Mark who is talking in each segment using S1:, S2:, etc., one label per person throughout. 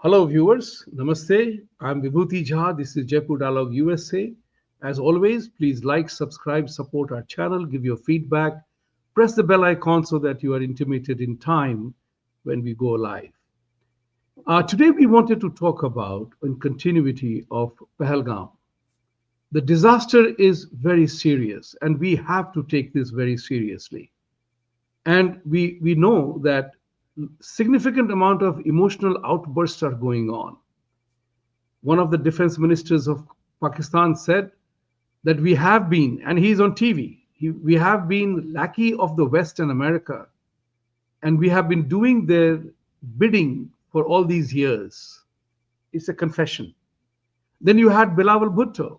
S1: Hello, viewers. Namaste. I'm Vibhuti Jha. This is Jaipur Dialogue USA. As always, please like, subscribe, support our channel, give your feedback, press the bell icon so that you are intimated in time when we go live. Today, we wanted to talk about, in continuity of Pahalgam, the disaster is very serious, and we have to take this very seriously. And we know that significant amount of emotional outbursts are going on. One of the defense ministers of Pakistan said that we have been, and he's on TV, we have been lackey of the West and America, and we have been doing their bidding for all these years. It's a confession. Then you had Bilawal Bhutto,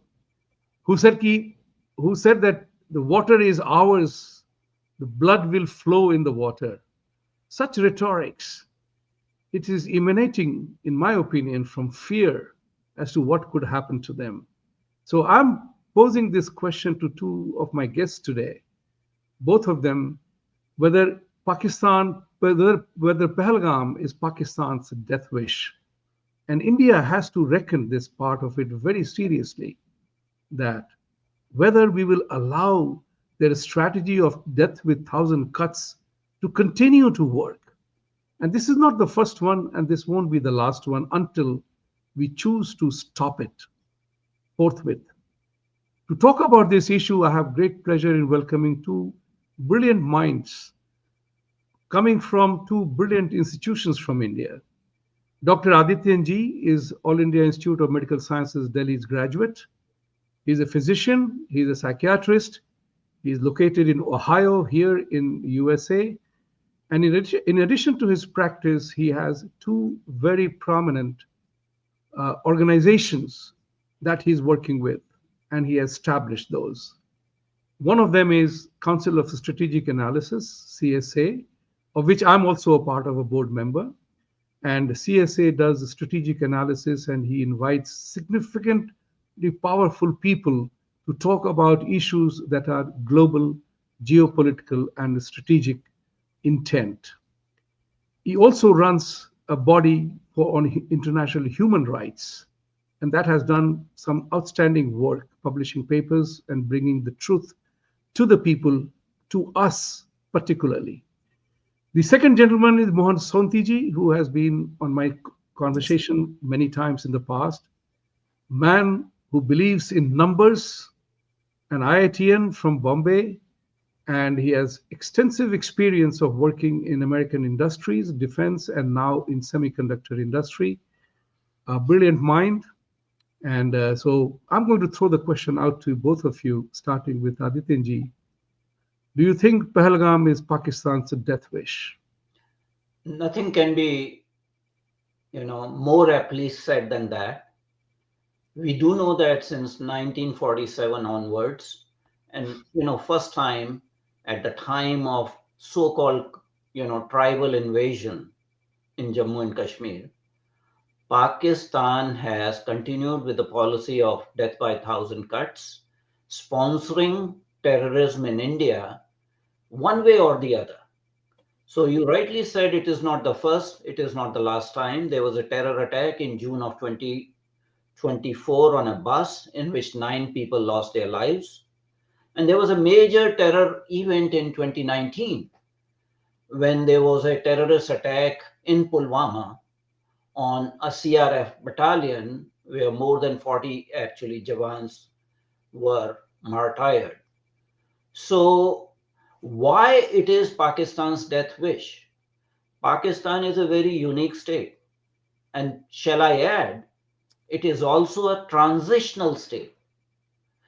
S1: who said, who said that the water is ours, the blood will flow in the water. Such rhetorics, it is emanating, in my opinion, from fear as to what could happen to them. So I'm posing this question to two of my guests today, both of them, whether whether Pahalgam is Pakistan's death wish. And India has to reckon this part of it very seriously, that whether we will allow their strategy of death with thousand cuts to continue to work. And this is not the first one, and this won't be the last one until we choose to stop it forthwith. To talk about this issue, I have great pleasure in welcoming two brilliant minds coming from two brilliant institutions from India. Dr. Adityanjee is All India Institute of Medical Sciences Delhi's graduate. He's a physician, he's a psychiatrist, he's located in Ohio, here in USA. And in addition to his practice, he has two very prominent organizations that he's working with, and he has established those. One of them is Council of Strategic Analysis, CSA, of which I'm also a part of a board member. And CSA does strategic analysis, and he invites significantly powerful people to talk about issues that are global, geopolitical, and strategic intent. He also runs a body on international human rights, and that has done some outstanding work, publishing papers and bringing the truth to the people, to us particularly. The second gentleman is Mohan Sonti, who has been on my conversation many times in the past. Man who believes in numbers, an IITian from Bombay, and he has extensive experience of working in American industries, defense, and now in semiconductor industry. A brilliant mind. And so I'm going to throw the question out to both of you, starting with Adityanjee. Do you think Pahalgam is Pakistan's death wish?
S2: Nothing can be, more aptly said than that. We do know that since 1947 onwards, and, first time at the time of so-called, tribal invasion in Jammu and Kashmir, Pakistan has continued with the policy of death by thousand cuts, sponsoring terrorism in India one way or the other. So you rightly said it is not the first, it is not the last time. There was a terror attack in June of 2024 on a bus in which 9 people lost their lives. And there was a major terror event in 2019 when there was a terrorist attack in Pulwama on a CRF battalion where more than 40 actually Jawans were martyred. So why it is Pakistan's death wish? Pakistan is a very unique state. And shall I add, it is also a transitional state.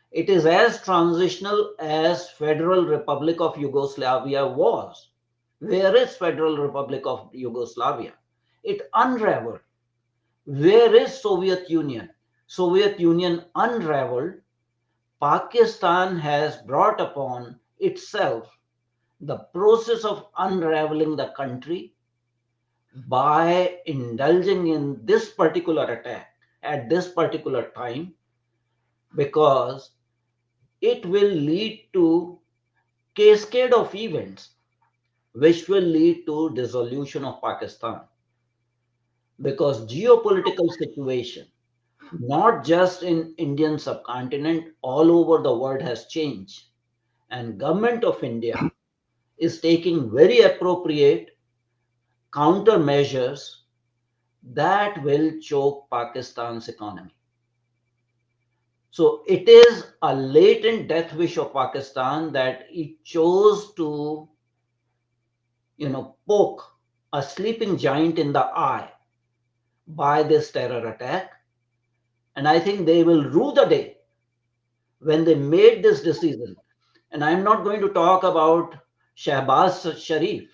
S2: It is as transitional as Federal Republic of Yugoslavia was. Where is Federal Republic of Yugoslavia? It unraveled. Where is Soviet Union? Soviet Union unraveled. Pakistan has brought upon itself the process of unraveling the country by indulging in this particular attack at this particular time, because it will lead to cascade of events which will lead to dissolution of Pakistan. because geopolitical situation, not just in Indian subcontinent, all over the world has changed. And government of India is taking very appropriate countermeasures that will choke Pakistan's economy. So it is a latent death wish of Pakistan that it chose to, poke a sleeping giant in the eye by this terror attack. And I think they will rue the day when they made this decision. And I'm not going to talk about Shahbaz Sharif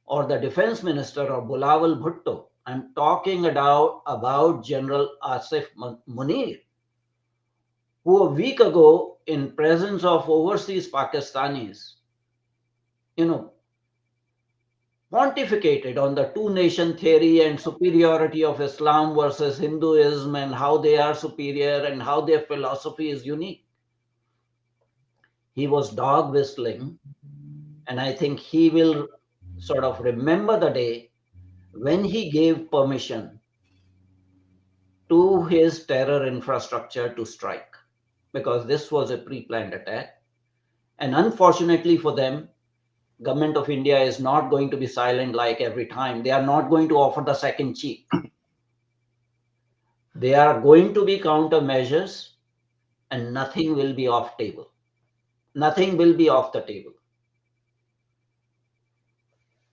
S2: or the defense minister or Bilawal Bhutto. I'm talking about General Asif Munir, who a week ago, in presence of overseas Pakistanis, you know, pontificated on the two nation theory and superiority of Islam versus Hinduism and how they are superior and how their philosophy is unique. He was dog whistling, and I think he will sort of remember the day when he gave permission to his terror infrastructure to strike, because this was a pre-planned attack. And unfortunately for them, government of India is not going to be silent like every time. They are not going to offer the second cheek. There are going to be countermeasures, and nothing will be off table. Nothing will be off the table.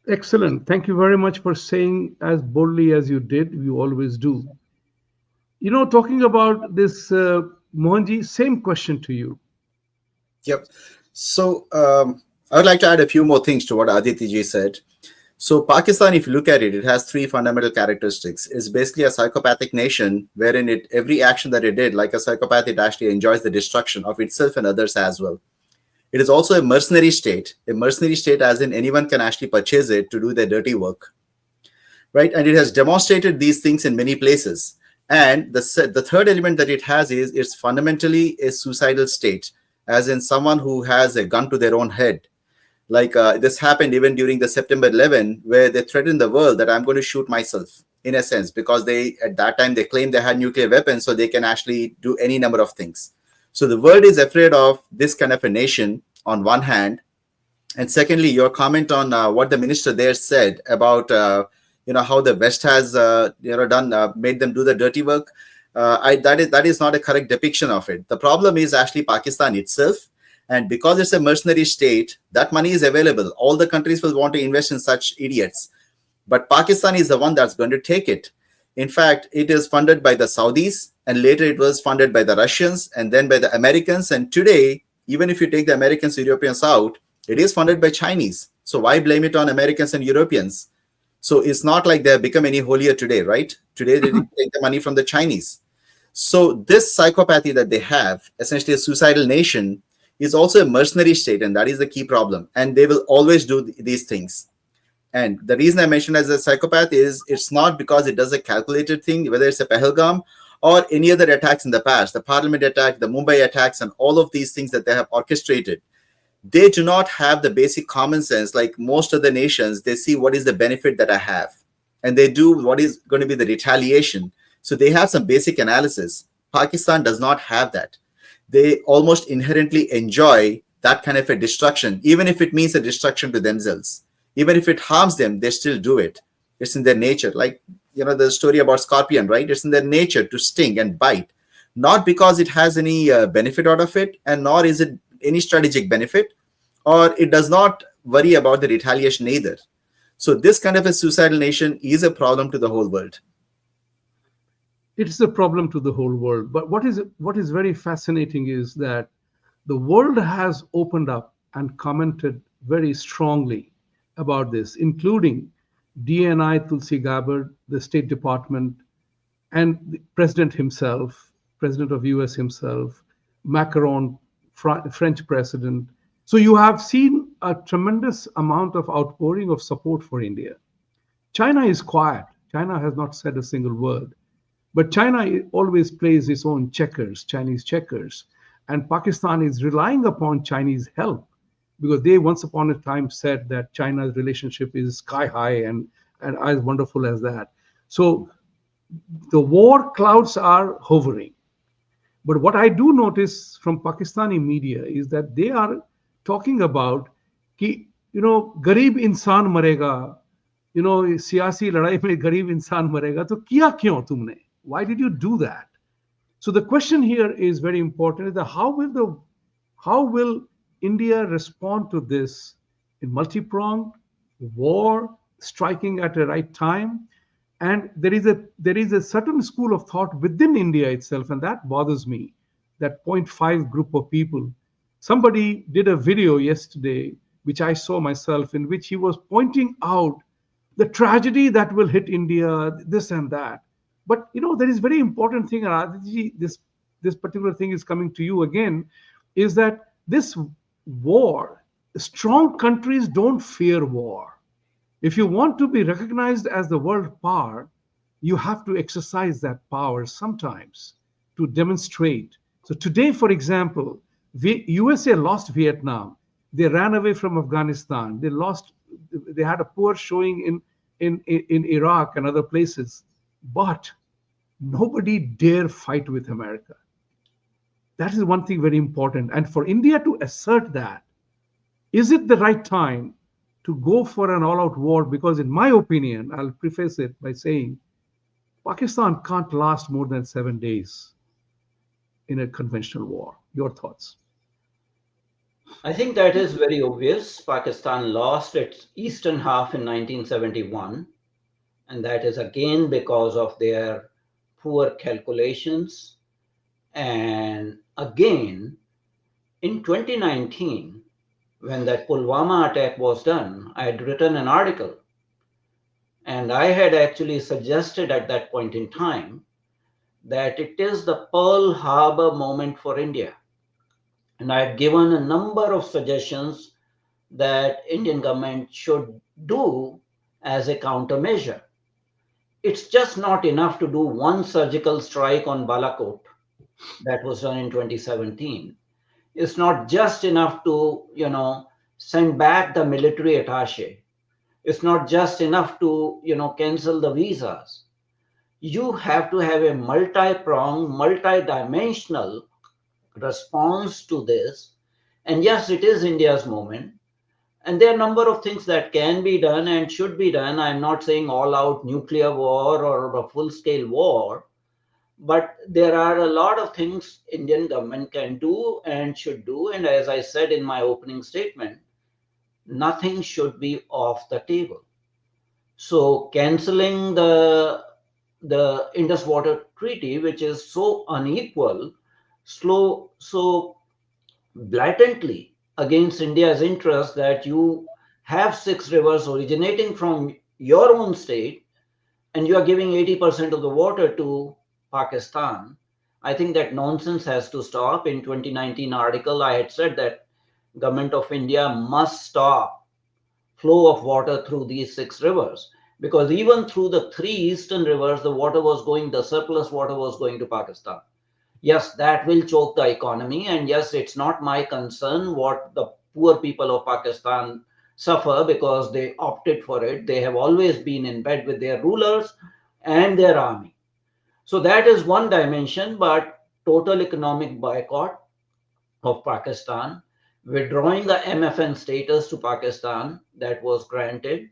S1: Excellent. Thank you very much for saying as boldly as you did. You always do. Talking about this, Mohanji, same question to you.
S3: Yep. So I would like to add a few more things to what Adityanjee said. So Pakistan, if you look at it, it has three fundamental characteristics. It's basically a psychopathic nation wherein every action that it did, like a psychopath, it actually enjoys the destruction of itself and others as well. It is also a mercenary state as in anyone can actually purchase it to do their dirty work, right? And it has demonstrated these things in many places. And the third element that it has is it's fundamentally a suicidal state, as in someone who has a gun to their own head. Like this happened even during the September 11, where they threatened the world that I'm going to shoot myself, in a sense, because at that time they claimed they had nuclear weapons, so they can actually do any number of things. So the world is afraid of this kind of a nation on one hand. And secondly, your comment on what the minister there said about how the West has made them do the dirty work. That is not a correct depiction of it. The problem is actually Pakistan itself. And because it's a mercenary state, that money is available. All the countries will want to invest in such idiots. But Pakistan is the one that's going to take it. In fact, it is funded by the Saudis, and later it was funded by the Russians, and then by the Americans. And today, even if you take the Americans, Europeans out, it is funded by Chinese. So why blame it on Americans and Europeans? So it's not like they have become any holier today, right? Today, they take the money from the Chinese. So this psychopathy that they have, essentially a suicidal nation, is also a mercenary state, and that is the key problem. And they will always do these things. And the reason I mentioned as a psychopath is it's not because it does a calculated thing, whether it's a Pahalgam or any other attacks in the past, the Parliament attack, the Mumbai attacks, and all of these things that they have orchestrated. They do not have the basic common sense like most other nations. They see what is the benefit that I have, and they do what is going to be the retaliation. So they have some basic analysis. Pakistan does not have that. They almost inherently enjoy that kind of a destruction, even if it means a destruction to themselves. Even if it harms them, they still do it. It's in their nature. Like, the story about scorpion, right? It's in their nature to sting and bite, not because it has any benefit out of it, and nor is it any strategic benefit, or it does not worry about the retaliation either. So this kind of a suicidal nation is a problem to the whole world.
S1: It's a problem to the whole world. But what is very fascinating is that the world has opened up and commented very strongly about this, including DNI Tulsi Gabbard, the State Department, and the President himself, President of US himself, Macron, French President. So you have seen a tremendous amount of outpouring of support for India. China is quiet. China has not said a single word. But China always plays its own checkers, Chinese checkers. And Pakistan is relying upon Chinese help because they once upon a time said that China's relationship is sky high and as wonderful as that. So the war clouds are hovering. But what I do notice from Pakistani media is that they are talking about कि गरीब इंसान मरेगा, सियासी लड़ाई में गरीब इंसान मरेगा, तो किया क्यों तुमने? Why did you do that? So the question here is very important: is that how will India respond to this in multi-pronged war, striking at the right time? And there is a certain school of thought within India itself, and that bothers me. That point 0.5 group of people. Somebody did a video yesterday, which I saw myself, in which he was pointing out the tragedy that will hit India, this and that. But there is very important thing, Adityanjee, this particular thing is coming to you again, is that this war, strong countries don't fear war. If you want to be recognized as the world power, you have to exercise that power sometimes to demonstrate. So today, for example, USA lost Vietnam. They ran away from Afghanistan. They had a poor showing in Iraq and other places. But nobody dare fight with America. That is one thing very important. And for India to assert that, is it the right time to go for an all out war? Because, in my opinion, I'll preface it by saying Pakistan can't last more than 7 days in a conventional war. Your thoughts?
S2: I think that is very obvious. Pakistan lost its eastern half in 1971, and that is again because of their poor calculations. And again, in 2019, when that Pulwama attack was done, I had written an article, and I had actually suggested at that point in time that it is the Pearl Harbor moment for India. And I had given a number of suggestions that Indian government should do as a countermeasure. It's just not enough to do one surgical strike on Balakot that was done in 2017. It's not just enough to, send back the military attaché. It's not just enough to, cancel the visas. You have to have a multi-pronged, multi-dimensional response to this. And yes, it is India's moment. And there are a number of things that can be done and should be done. I'm not saying all out nuclear war or a full scale war, but there are a lot of things Indian government can do and should do. And as I said in my opening statement, nothing should be off the table. So canceling the Indus Water Treaty, which is so unequal, so blatantly against India's interest, that you have 6 rivers originating from your own state and you are giving 80% of the water to Pakistan. I think that nonsense has to stop. In 2019 article, I had said that government of India must stop flow of water through these 6 rivers, because even through the 3 eastern rivers, the surplus water was going to Pakistan. Yes, that will choke the economy. And yes, it's not my concern what the poor people of Pakistan suffer, because they opted for it. They have always been in bed with their rulers and their army. So that is one dimension. But total economic boycott of Pakistan, withdrawing the MFN status to Pakistan that was granted,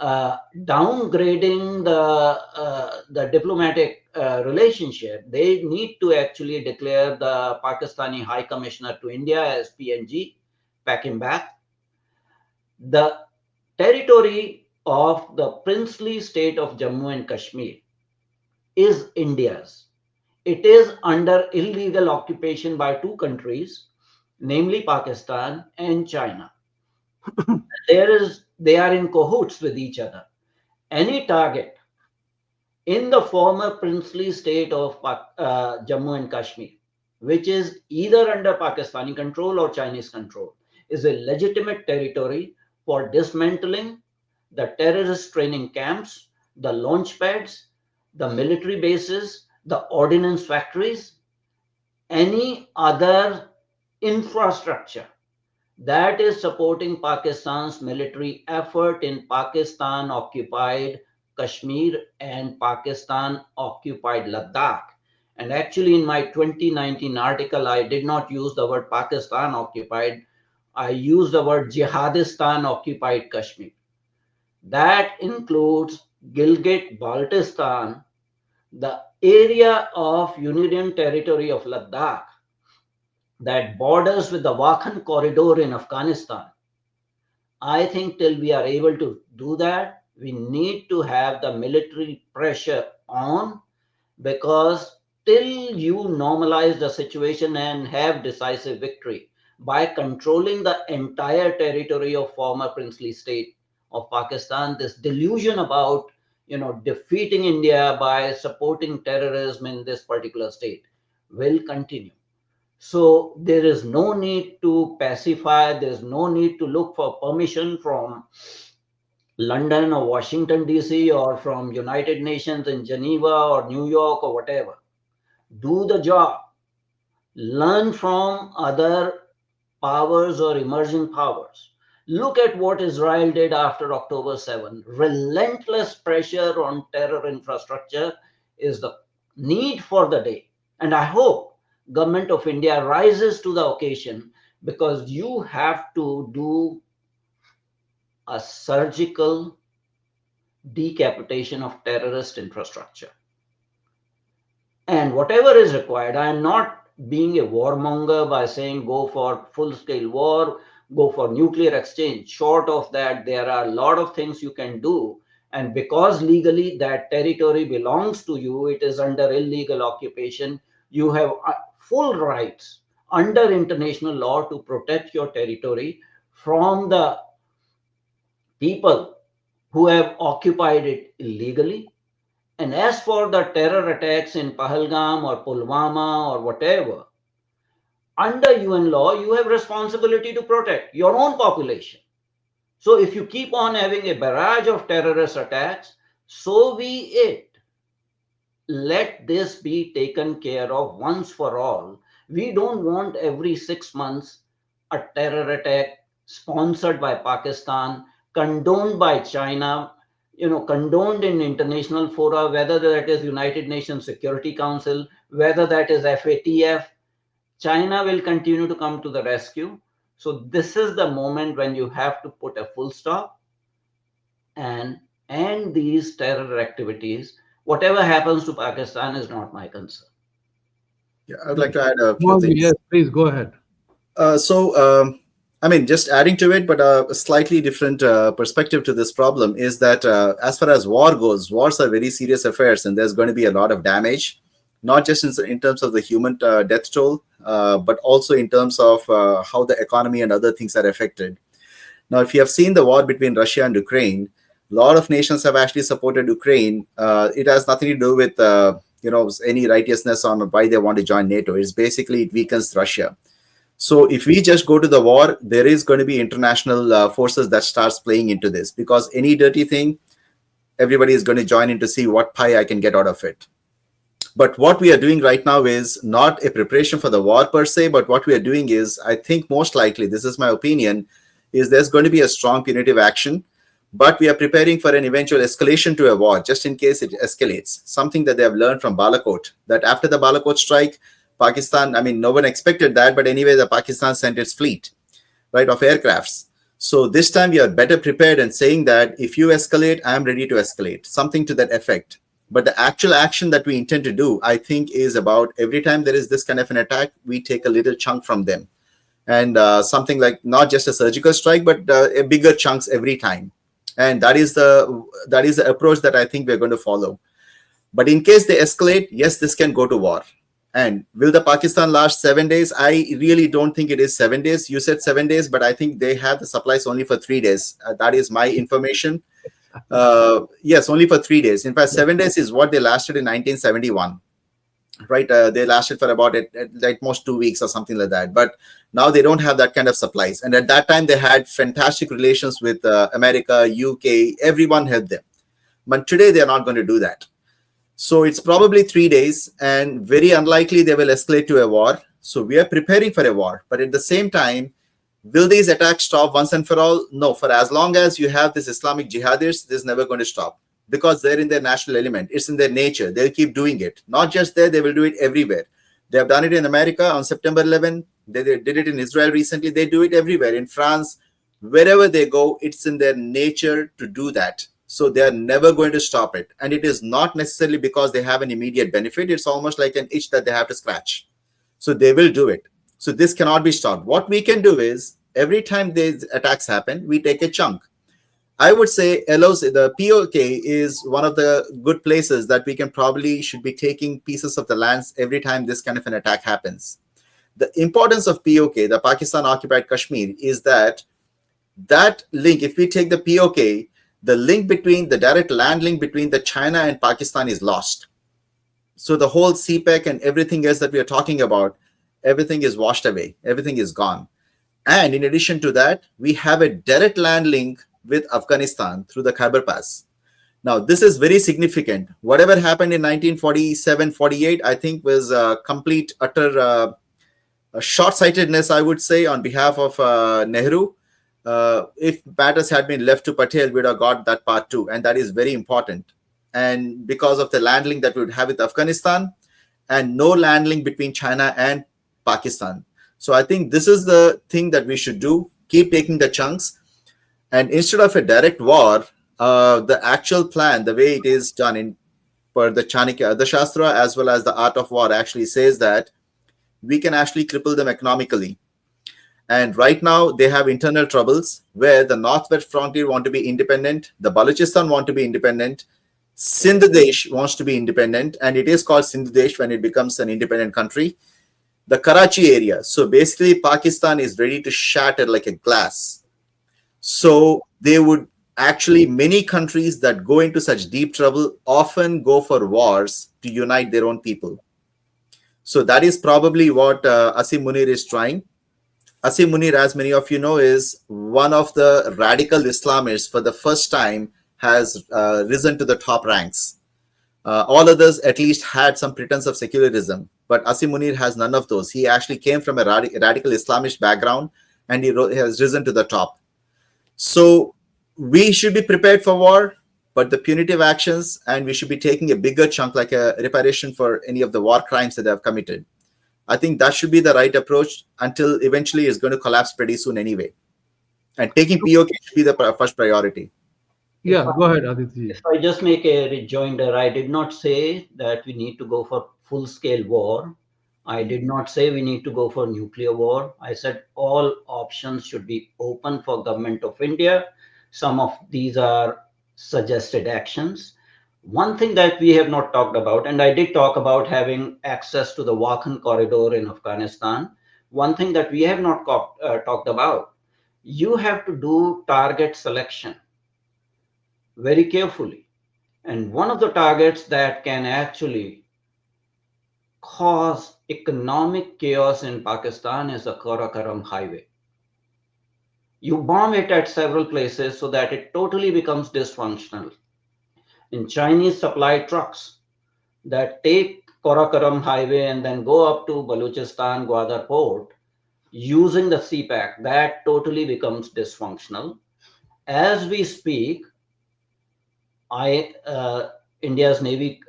S2: downgrading the diplomatic relationship. They need to actually declare the Pakistani High Commissioner to India as PNG, pack him back. The territory of the princely state of Jammu and Kashmir is India's. It is under illegal occupation by 2 countries, namely Pakistan and China. They are in cahoots with each other. Any target in the former princely state of Jammu and Kashmir, which is either under Pakistani control or Chinese control, is a legitimate territory for dismantling the terrorist training camps, the launch pads, the military bases, the ordnance factories, any other infrastructure that is supporting Pakistan's military effort in Pakistan occupied Kashmir and Pakistan occupied Ladakh. And actually, in my 2019 article, I did not use the word Pakistan occupied. I used the word Jihadistan occupied Kashmir. That includes Gilgit, Baltistan, the area of Union Territory of Ladakh that borders with the Wakhan corridor in Afghanistan. I think till we are able to do that, we need to have the military pressure on, because till you normalize the situation and have decisive victory by controlling the entire territory of former princely state of Pakistan, this delusion about defeating India by supporting terrorism in this particular state will continue. So there is no need to pacify, there's no need to look for permission from London or Washington DC or from United Nations in Geneva or New York or whatever. Do the job. Learn from other powers or emerging powers. Look at what Israel did after October 7. Relentless pressure on terror infrastructure is the need for the day. And I hope government of India rises to the occasion, because you have to do a surgical decapitation of terrorist infrastructure. And whatever is required, I am not being a warmonger by saying go for full-scale war, go for nuclear exchange. Short of that, there are a lot of things you can do. And because legally that territory belongs to you, it is under illegal occupation, you have full rights under international law to protect your territory from the people who have occupied it illegally. And as for the terror attacks in Pahalgam or Pulwama or whatever, under UN law, you have responsibility to protect your own population. So if you keep on having a barrage of terrorist attacks, so be it. Let this be taken care of once for all. We don't want every 6 months a terror attack sponsored by Pakistan, condoned by China, condoned in international fora, whether that is United Nations Security Council, whether that is FATF. China will continue to come to the rescue. So this is the moment when you have to put a full stop and end these terror activities. Whatever happens to Pakistan is not my concern.
S3: Yeah, I would like to add a few things.
S1: Yes, please go ahead.
S3: I mean, just adding to it, but a slightly different perspective to this problem is that as far as war goes, wars are very serious affairs, and there's going to be a lot of damage, not just in terms of the human death toll, but also in terms of how the economy and other things are affected. Now, if you have seen the war between Russia and Ukraine, a lot of nations have actually supported Ukraine. It has nothing to do with any righteousness on why they want to join NATO. It's basically it weakens Russia. So if we just go to the war, there is going to be international forces that starts playing into this, because any dirty thing, everybody is going to join in to see what pie I can get out of it. But what we are doing right now is not a preparation for the war per se, but what we are doing is, I think most likely, this is my opinion, is there's going to be a strong punitive action, but we are preparing for an eventual escalation to a war, just in case it escalates. Something that they have learned from Balakot, that after the Balakot strike, Pakistan, I mean, no one expected that, but anyway, the Pakistan sent its fleet, right, of aircrafts. So this time we are better prepared and saying that if you escalate, I am ready to escalate, something to that effect. But the actual action that we intend to do, I think, is about every time there is this kind of an attack, we take a little chunk from them. And something like not just a surgical strike, but a bigger chunks every time. And that is the approach that I think we're going to follow. But in case they escalate, yes, this can go to war. And will the Pakistan last 7 days? I really don't think it is 7 days. You said 7 days, but I think they have the supplies only for 3 days. That is my information. Yes, only for 3 days. In fact, 7 days is what they lasted in 1971. Right? They lasted for about at most 2 weeks or something like that. But now they don't have that kind of supplies. And at that time, they had fantastic relations with America, UK. Everyone helped them. But today, they are not going to do that. So it's probably 3 days, and very unlikely they will escalate to a war. So we are preparing for a war. But at the same time, will these attacks stop once and for all? No. For as long as you have this Islamic jihadists, this is never going to stop. because they're in their national element. It's in their nature. They'll keep doing it. Not just there, they will do it everywhere. They have done it in America on September 11. They did it in Israel recently. They do it everywhere. In France, wherever they go, it's in their nature to do that. So they are never going to stop it. And it is not necessarily because they have an immediate benefit. It's almost like an itch that they have to scratch. So they will do it. So this cannot be stopped. What we can do is every time these attacks happen, we take a chunk. I would say LOC, the POK is one of the good places that we can probably should be taking pieces of the lands every time this kind of an attack happens. The importance of POK, the Pakistan occupied Kashmir, is that link, if we take the POK, the link between the direct land link between the China and Pakistan is lost. So the whole CPEC and everything else that we are talking about, everything is washed away. Everything is gone. And in addition to that, we have a direct land link with Afghanistan through the Khyber Pass. Now, this is very significant. Whatever happened in 1947-48, I think was complete, utter short-sightedness, I would say, on behalf of Nehru. If matters had been left to Patel, we would have got that part too. And that is very important. And because of the land link that we would have with Afghanistan and no land link between China and Pakistan. So I think this is the thing that we should do. Keep taking the chunks. And instead of a direct war, the actual plan, the way it is done in per the Chanakya, the Shastra, as well as the art of war, actually says that we can actually cripple them economically. And right now, they have internal troubles where the Northwest Frontier want to be independent, the Baluchistan want to be independent, Sindh Desh wants to be independent, and it is called Sindh Desh when it becomes an independent country. The Karachi area. So basically, Pakistan is ready to shatter like a glass. So they would actually, many countries that go into such deep trouble often go for wars to unite their own people. So that is probably what Asim Munir is trying. Asim Munir, as many of you know, is one of the radical Islamists for the first time has risen to the top ranks. All others at least had some pretense of secularism, but Asim Munir has none of those. He actually came from a radical Islamist background and he has risen to the top. So we should be prepared for war, but the punitive actions, and we should be taking a bigger chunk like a reparation for any of the war crimes that they have committed. I think that should be the right approach until eventually it's going to collapse pretty soon anyway. And taking POK should be the first priority.
S1: Yeah, go ahead, Adityanjee.
S2: If I just make a rejoinder, I did not say that we need to go for full-scale war. I did not say we need to go for nuclear war. I said all options should be open for government of India. Some of these are suggested actions. One thing that we have not talked about, and I did talk about having access to the Wakhan corridor in Afghanistan. One thing that we have not talked about, you have to do target selection very carefully. And one of the targets that can actually cause economic chaos in Pakistan is the Karakoram highway. You bomb it at several places so that it totally becomes dysfunctional. In Chinese supply trucks that take Karakoram highway and then go up to Baluchistan, Gwadar port, using the CPAC, that totally becomes dysfunctional. As we speak, India's Navy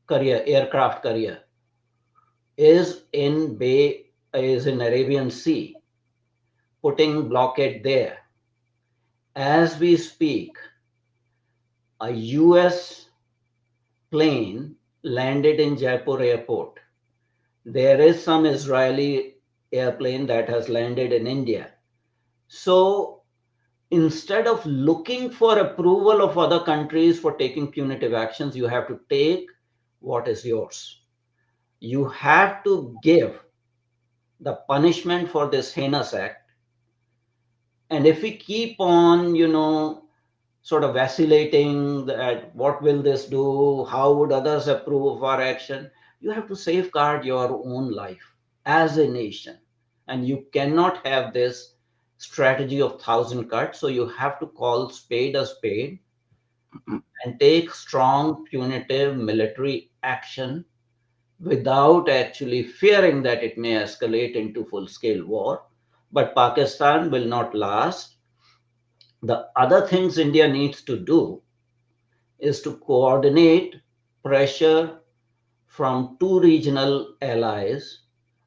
S2: aircraft carrier is in Arabian Sea, putting blockade there. As we speak, a US plane landed in Jaipur airport. There is some Israeli airplane that has landed in India. So instead of looking for approval of other countries for taking punitive actions, you have to take what is yours. You have to give the punishment for this heinous act. And if we keep on, sort of vacillating that what will this do, how would others approve of our action, you have to safeguard your own life as a nation. And you cannot have this strategy of 1,000 cuts. So you have to call spade a spade and take strong punitive military action without actually fearing that it may escalate into full-scale war. But Pakistan will not last. The other things India needs to do is to coordinate pressure from two regional allies.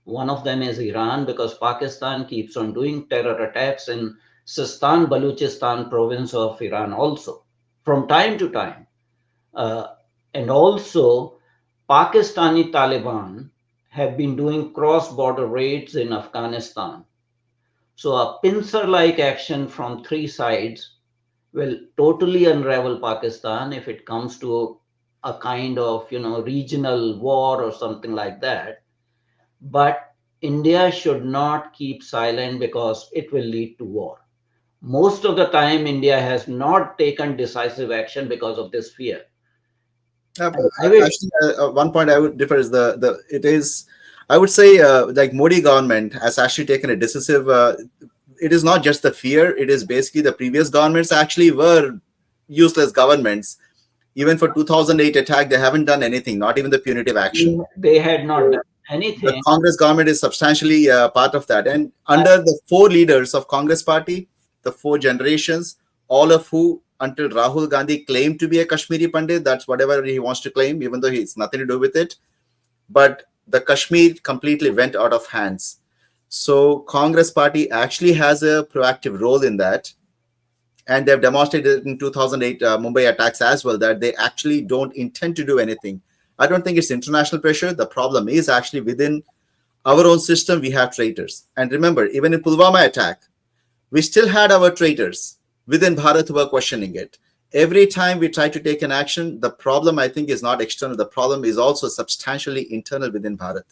S2: One of them is Iran, because Pakistan keeps on doing terror attacks in Sistan, Baluchistan province of Iran also, from time to time. Uh, and also, Pakistani Taliban have been doing cross border raids in Afghanistan. So, a pincer like action from three sides will totally unravel Pakistan if it comes to a kind of regional war or something like that. But India should not keep silent, because it will lead to war. Most of the time, India has not taken decisive action because of this fear. And I wish.
S3: Actually, one point I would differ is the it is, I would say, like Modi government has actually taken a decisive. It is not just the fear; it is basically the previous governments actually were useless governments. Even for 2008 attack, they haven't done anything, not even the punitive action.
S2: They had not done
S3: The
S2: anything.
S3: Congress government is substantially part of that. And under the four leaders of Congress party, the four generations, all of who until Rahul Gandhi claimed to be a Kashmiri Pandit, that's whatever he wants to claim, even though he's nothing to do with it. But the Kashmir completely went out of hands. So Congress party actually has a proactive role in that. And they've demonstrated in 2008 Mumbai attacks as well that they actually don't intend to do anything. I don't think it's international pressure. The problem is actually within our own system, we have traitors. And remember, even in Pulwama attack, we still had our traitors within Bharat who were questioning it. Every time we try to take an action, the problem, I think, is not external. The problem is also substantially internal within Bharat.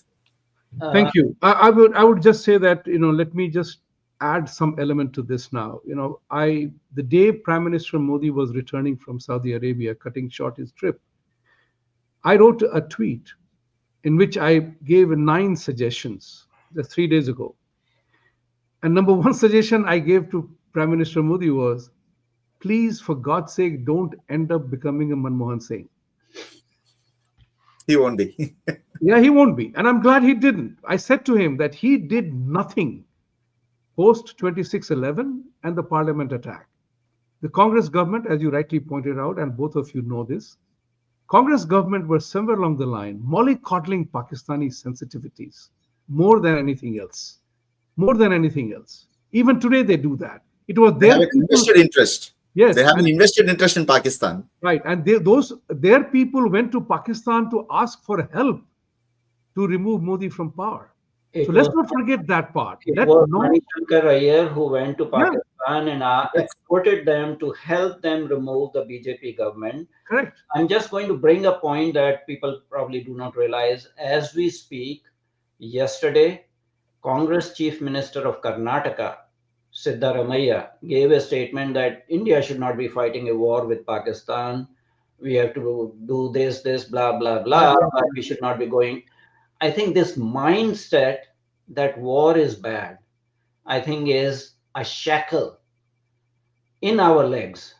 S2: Uh,
S1: Thank you. I would just say that, let me just add some element to this now. I the day Prime Minister Modi was returning from Saudi Arabia, cutting short his trip, I wrote a tweet in which I gave 9 suggestions just 3 days ago. And number one suggestion I gave to Prime Minister Modi was, please, for God's sake, don't end up becoming a Manmohan Singh.
S3: He won't be.
S1: Yeah, he won't be. And I'm glad he didn't. I said to him that he did nothing post 26/11 and the parliament attack. The Congress government, as you rightly pointed out, and both of you know this, Congress government were somewhere along the line mollycoddling Pakistani sensitivities more than anything else. More than anything else. Even today they do that. It was
S3: They have
S1: their
S3: an
S1: people.
S3: invested interest.
S1: Yes,
S3: They have an
S1: and
S3: invested interest in Pakistan.
S1: right, and their people went to Pakistan to ask for help to remove Modi from power. So
S2: it
S1: let's
S2: was
S1: not forget that part.
S2: it
S1: Let
S2: was
S1: no,
S2: Manishankar Iyer who went to
S1: yeah,
S2: Pakistan and
S1: yes,
S2: exhorted them to help them remove the BJP government.
S1: correct.
S2: I'm just going to bring a point that people probably do not realize. As we speak, yesterday, Congress Chief Minister of Karnataka, Siddaramaiah, gave a statement that India should not be fighting a war with Pakistan. We have to do this, blah, blah, blah, but we should not be going. I think this mindset that war is bad, I think, is a shackle in our legs.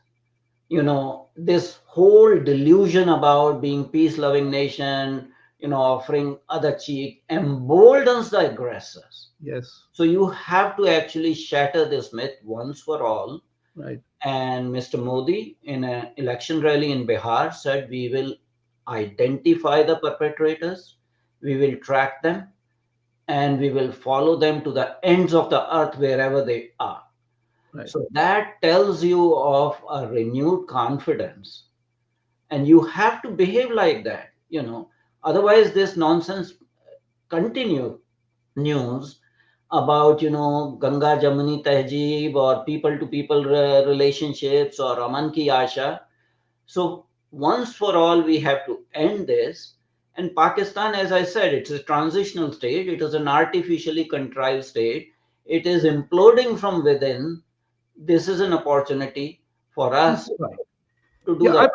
S2: This whole delusion about being peace-loving nation, offering other cheek, emboldens the aggressors.
S1: Yes,
S2: So you have to actually shatter this myth once for all.
S1: right.
S2: And Mr. Modi, in an election rally in Bihar, said we will identify the perpetrators, we will track them, and we will follow them to the ends of the earth wherever they are.
S1: Right.
S2: So that tells you of a renewed confidence. And you have to behave like that. Otherwise, this nonsense continue news about Ganga Jamuni Tehzeeb or people to people relationships or Aman Ki Asha. So once for all, we have to end this. And Pakistan, as I said, it's a transitional state. It is an artificially contrived state. It is imploding from within. This is an opportunity for us
S1: Right.
S2: to do
S1: Yeah,
S2: that.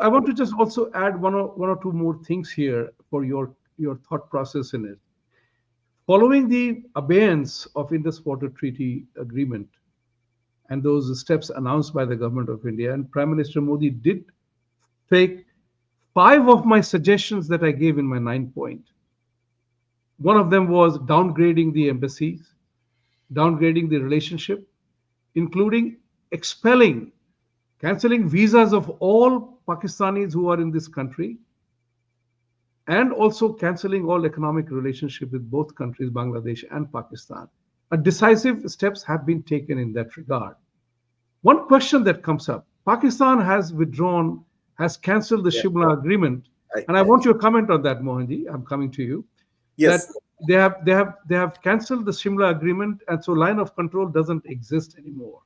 S1: I want to just also add one or two more things here for your thought process in it. Following the abeyance of Indus Water Treaty Agreement and those steps announced by the government of India, and Prime Minister Modi did take 5 of my suggestions that I gave in my 9 point. One of them was downgrading the embassies, downgrading the relationship, including expelling, canceling visas of all Pakistanis who are in this country, and also cancelling all economic relationship with both countries, Bangladesh and Pakistan. Decisive steps have been taken in that regard. One question that comes up: Pakistan has withdrawn, has cancelled the
S3: Yeah.
S1: Shimla agreement,
S3: I,
S1: and I want your comment on that, Mohanji. I'm coming to you. That
S3: yes.
S1: they have cancelled the Shimla agreement, and so line of control doesn't exist anymore.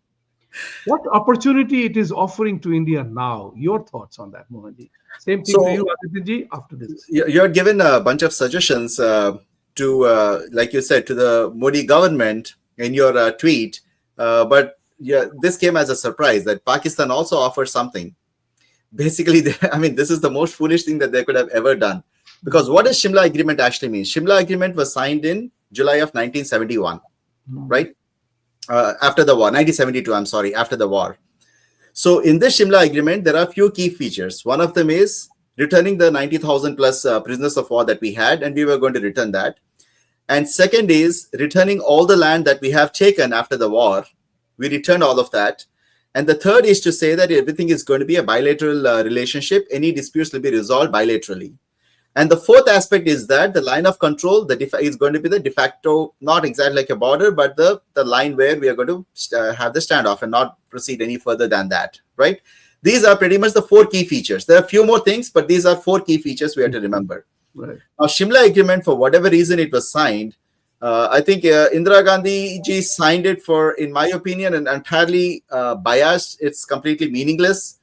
S1: What opportunity it is offering to India now? Your thoughts on that, Mohanji? Same thing to
S3: So
S1: you, Adityanjee, after this.
S3: you're given a bunch of suggestions to, like you said, to the Modi government in your tweet. But yeah, this came as a surprise that Pakistan also offered something. Basically, I mean, this is the most foolish thing that they could have ever done. Because what does Shimla Agreement actually mean? Shimla Agreement was signed in July of 1971, right? After the war, 1972, I'm sorry, after the war. So in this Shimla Agreement, there are a few key features. One of them is returning the 90,000 plus prisoners of war that we had, and we were going to return that. And second is returning all the land that we have taken after the war. We returned all of that. And the third is to say that everything is going to be a bilateral relationship. Any disputes will be resolved bilaterally. And the fourth aspect is that the line of control is going to be the de facto, not exactly like a border, but the line where we are going to have the standoff and not proceed any further than that, right? These are pretty much the four key features. There are a few more things, but these are four key features we have to remember.
S1: Right.
S3: Now, Shimla Agreement, for whatever reason it was signed, I think Indira Gandhi ji signed it for, in my opinion, and entirely biased. It's completely meaningless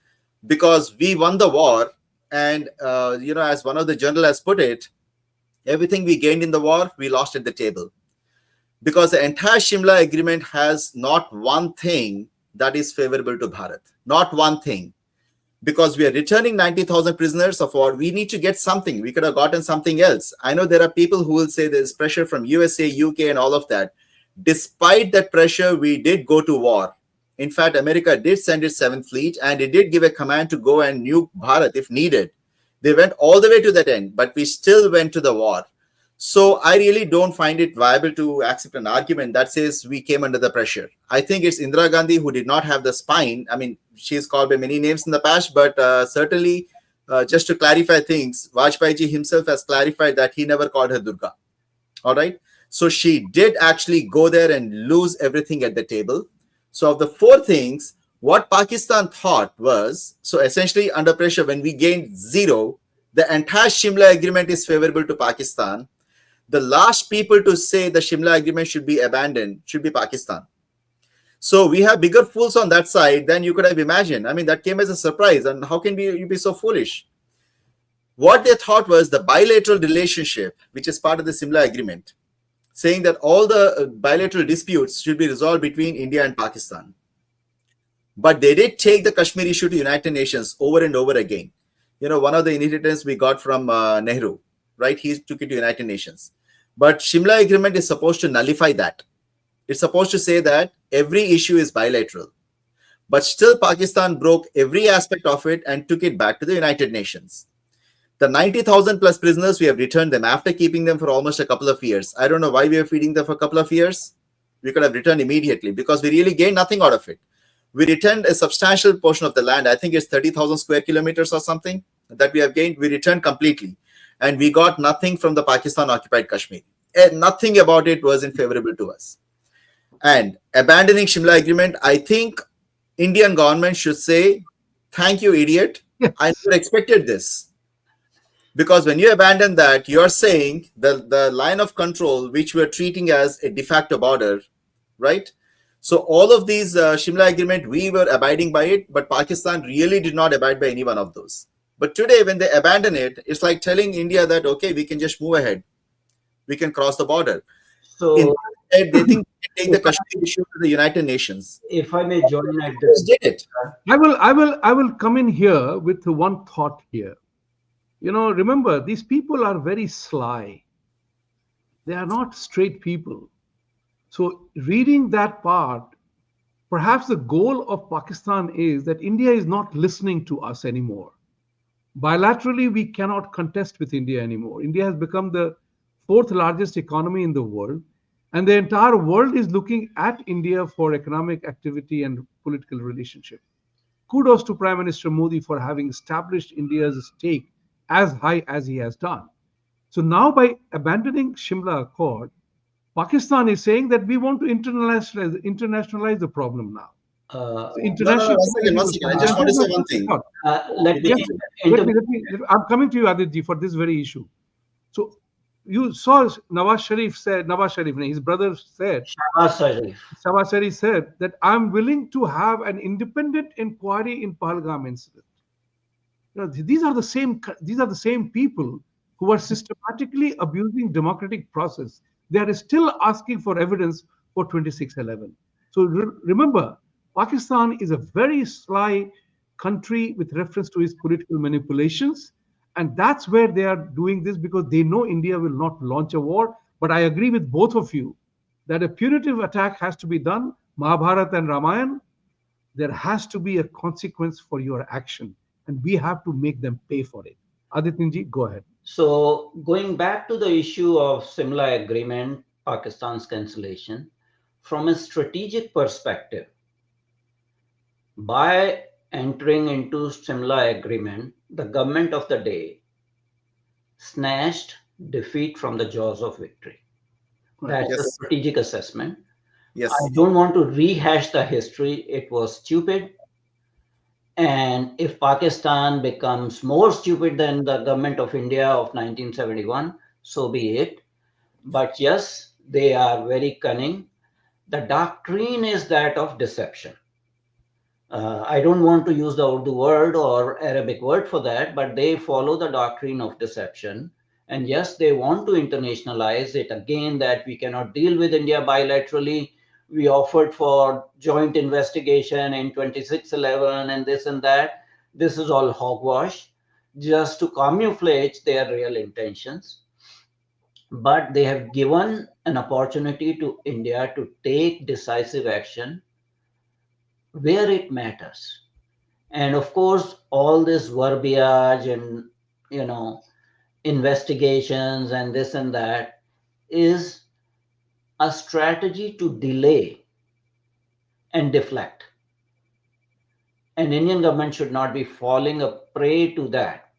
S3: because we won the war. And, as one of the journalists has put it, everything we gained in the war, we lost at the table. Because the entire Shimla Agreement has not one thing that is favorable to Bharat. Not one thing. Because we are returning 90,000 prisoners of war, we need to get something. We could have gotten something else. I know there are people who will say there's pressure from USA, UK, and all of that. Despite that pressure, we did go to war. In fact, America did send its 7th Fleet, and it did give a command to go and nuke Bharat if needed. They went all the way to that end, but we still went to the war. So I really don't find it viable to accept an argument that says we came under the pressure. I think it's Indira Gandhi who did not have the spine. I mean, she's called by many names in the past, but certainly, just to clarify things, Vajpayee ji himself has clarified that he never called her Durga. All right. So she did actually go there and lose everything at the table. So of the four things, what Pakistan thought was, so essentially under pressure, when we gained zero, the entire Shimla Agreement is favorable to Pakistan. The last people to say the Shimla Agreement should be abandoned should be Pakistan. So we have bigger fools on that side than you could have imagined. I mean, that came as a surprise. And how can you be so foolish? What they thought was the bilateral relationship, which is part of the Shimla Agreement, saying that all the bilateral disputes should be resolved between India and Pakistan. But they did take the Kashmir issue to United Nations over and over again. One of the inheritance we got from Nehru, right? He took it to United Nations. But Shimla Agreement is supposed to nullify that. It's supposed to say that every issue is bilateral. But still, Pakistan broke every aspect of it and took it back to the United Nations. The 90,000 plus prisoners, we have returned them after keeping them for almost a couple of years. I don't know why we are feeding them for a couple of years. We could have returned immediately because we really gained nothing out of it. We returned a substantial portion of the land. I think it's 30,000 square kilometers or something that we have gained. We returned completely. And we got nothing from the Pakistan-occupied Kashmir. And nothing about it was favorable to us. And abandoning Shimla Agreement, I think Indian government should say, thank you, idiot.
S1: Yes.
S3: I never expected this. Because when you abandon that, you're saying the line of control, which we're treating as a de facto border, right? So all of these Shimla Agreement, we were abiding by it, but Pakistan really did not abide by any one of those. But today, when they abandon it, it's like telling India that, okay, we can just move ahead. We can cross the border.
S2: So
S3: Instead, they think they can take the Kashmir issue to the United Nations.
S2: if I may join at
S3: They just did it.
S1: I will come in here with one thought here. Remember, these people are very sly. They are not straight people. So reading that part, perhaps the goal of Pakistan is that India is not listening to us anymore. Bilaterally, we cannot contest with India anymore. India has become the 4th largest economy in the world, and the entire world is looking at India for economic activity and political relationship. kudos to Prime Minister Modi for having established India's stake as high as he has done. So now, by abandoning Shimla Accord, Pakistan is saying that we want to internationalize the problem now. So
S3: No, no, no.
S1: international
S3: One second,
S1: community
S3: one
S1: will
S3: second. I
S1: come.
S3: just want to say one thing.
S2: let me
S1: Yes,
S2: inter-
S1: I'm coming to you, Aditji, for this very issue. So you saw Nawaz Sharif, his brother said,
S2: Shahbaz Sharif.
S1: Nawaz Sharif said that I'm willing to have an independent inquiry in Pahalgam incident. These are the same people who are systematically abusing democratic process. They are still asking for evidence for 2611. So remember, Pakistan is a very sly country with reference to its political manipulations, and that's where they are doing this, because they know India will not launch a war. But I agree with both of you that a punitive attack has to be done. Mahabharata and Ramayana, there has to be a consequence for your action, and we have to make them pay for it. Adityanjee, go ahead.
S2: So going back to the issue of Simla Agreement, Pakistan's cancellation, from a strategic perspective, by entering into Simla Agreement, the government of the day snatched defeat from the jaws of victory. That's a
S3: Yes,
S2: strategic assessment. I
S3: yes.
S2: don't want to rehash the history. It was stupid. And if Pakistan becomes more stupid than the government of India of 1971, so be it. But yes, they are very cunning. The doctrine is that of deception. I don't want to use the Urdu word or Arabic word for that, but they follow the doctrine of deception. And yes, they want to internationalize it again, that we cannot deal with India bilaterally. We offered for joint investigation in 2611 and this and that. This is all hogwash, just to camouflage their real intentions. But they have given an opportunity to India to take decisive action where it matters. And of course, all this verbiage and, investigations and this and that is a strategy to delay and deflect. And Indian government should not be falling a prey to that.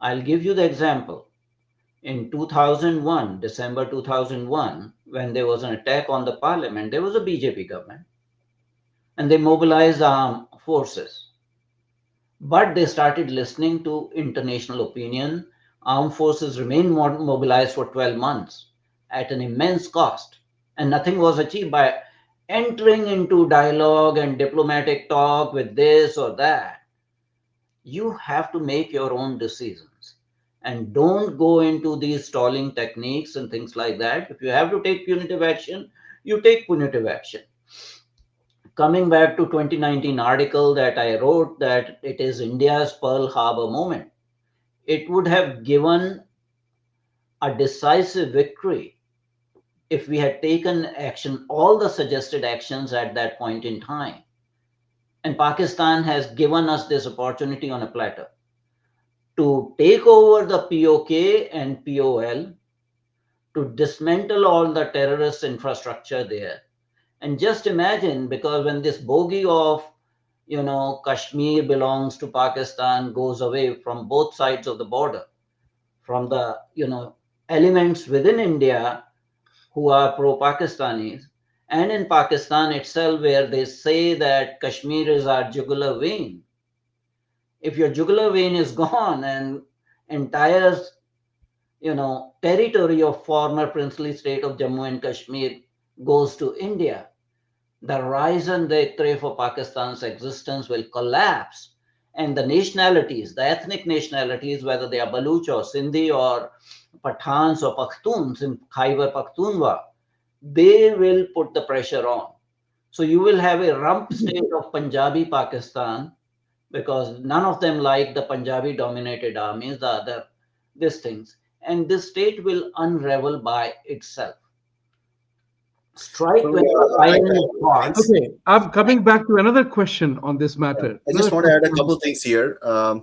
S2: I'll give you the example. In 2001, December 2001, when there was an attack on the parliament, there was a BJP government and they mobilized armed forces. But they started listening to international opinion. Armed forces remained mobilized for 12 months at an immense cost, and nothing was achieved by entering into dialogue and diplomatic talk with this or that. You have to make your own decisions and don't go into these stalling techniques and things like that. If you have to take punitive action, you take punitive action. Coming back to 2019 article that I wrote, that it is India's Pearl Harbor moment, it would have given a decisive victory if we had taken action, all the suggested actions at that point in time. And Pakistan has given us this opportunity on a platter to take over the POK and POL, to dismantle all the terrorist infrastructure there. And just imagine, because when this bogey of, Kashmir belongs to Pakistan goes away from both sides of the border, from the, elements within India who are pro-Pakistanis, and in Pakistan itself, where they say that Kashmir is our jugular vein. If your jugular vein is gone and entire, territory of former princely state of Jammu and Kashmir goes to India, the raison d'etre for Pakistan's existence will collapse. And the nationalities, the ethnic nationalities, whether they are Baluch or Sindhi or Pathans or Pakhtuns in Khyber Pakhtunkhwa, they will put the pressure on. So you will have a rump state of Punjabi Pakistan, because none of them like the Punjabi dominated armies, the other, these things. And this state will unravel by itself. Strike
S3: So,
S2: when the iron is hot.
S1: Okay, I'm coming back to another question on this matter.
S3: I just
S1: Another
S3: want to add a
S1: question.
S3: couple things here,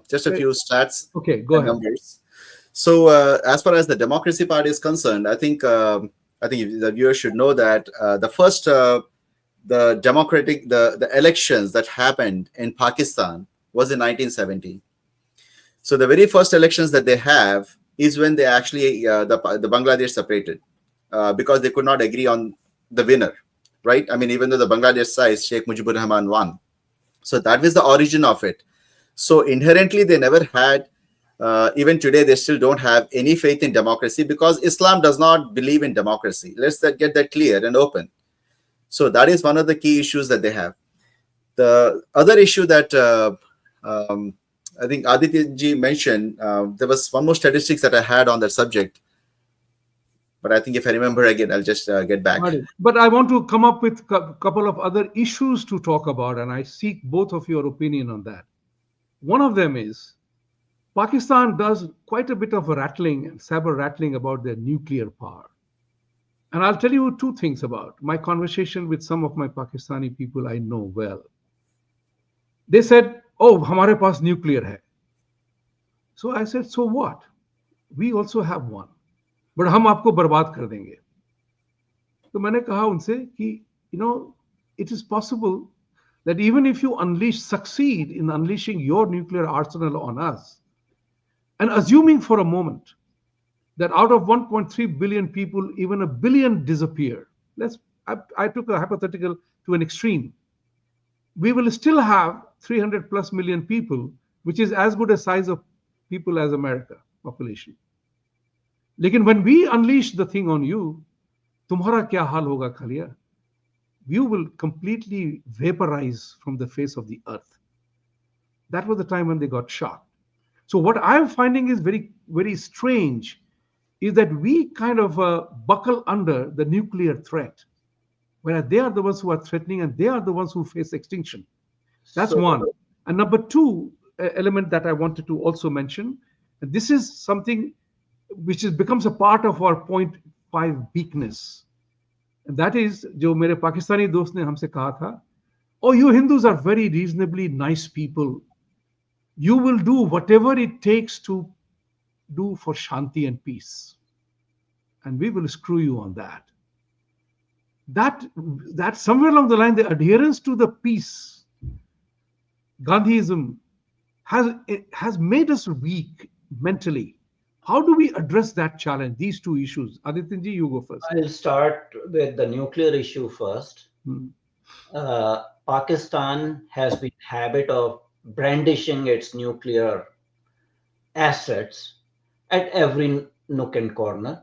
S3: just a few stats
S1: Okay, go
S3: and
S1: ahead.
S3: numbers. So, as far as the Democracy Party is concerned, I think the viewers should know that the the elections that happened in Pakistan was in 1970. So the very first elections that they have is when they actually the Bangladesh separated because they could not agree on the winner, right? I mean, even though the Bangladesh side, Sheikh Mujibur Rahman won. So that was the origin of it. So inherently, they never had, even today, they still don't have any faith in democracy because Islam does not believe in democracy. Let's get that clear and open. So that is one of the key issues that they have. The other issue that I think Adityanjee mentioned, there was one more statistics that I had on that subject. But I think if I remember again, I'll just get back.
S1: But I want to come up with a couple of other issues to talk about, and I seek both of your opinion on that. One of them is Pakistan does quite a bit of rattling and saber rattling about their nuclear power. And I'll tell you two things about my conversation with some of my Pakistani people I know well. They said, "Oh, hamare paas nuclear hai." So I said, "So what? We also have one. But हम आपको बर्बाद कर देंगे." तो मैंने कहा उनसे कि, it is possible that even if you succeed in unleashing your nuclear arsenal on us, and assuming for a moment that out of 1.3 billion people, even a billion disappear. I took a hypothetical to an extreme. We will still have 300 plus million people, which is as good a size of people as America population. Lekin when we unleash the thing on you, tumhara kya hal hoga khaliya? You will completely vaporize from the face of the earth. That was the time when they got shocked. So what I'm finding is very, very strange is that we kind of buckle under the nuclear threat, whereas they are the ones who are threatening and they are the ones who face extinction. That's one. And number two element that I wanted to also mention, and this is something which becomes a part of our point 5 weakness. And that is, जो मेरे पाकिस्तानी दोस्त ने हमसे कहा था, "Oh, you Hindus are very reasonably nice people. You will do whatever it takes to do for shanti and peace. And we will screw you on that." That somewhere along the line, the adherence to the peace, Gandhiism, has made us weak mentally. How do we address that challenge, these two issues? Adityanjee, you go first.
S2: I'll start with the nuclear issue first. Pakistan has been habit of brandishing its nuclear assets at every nook and corner.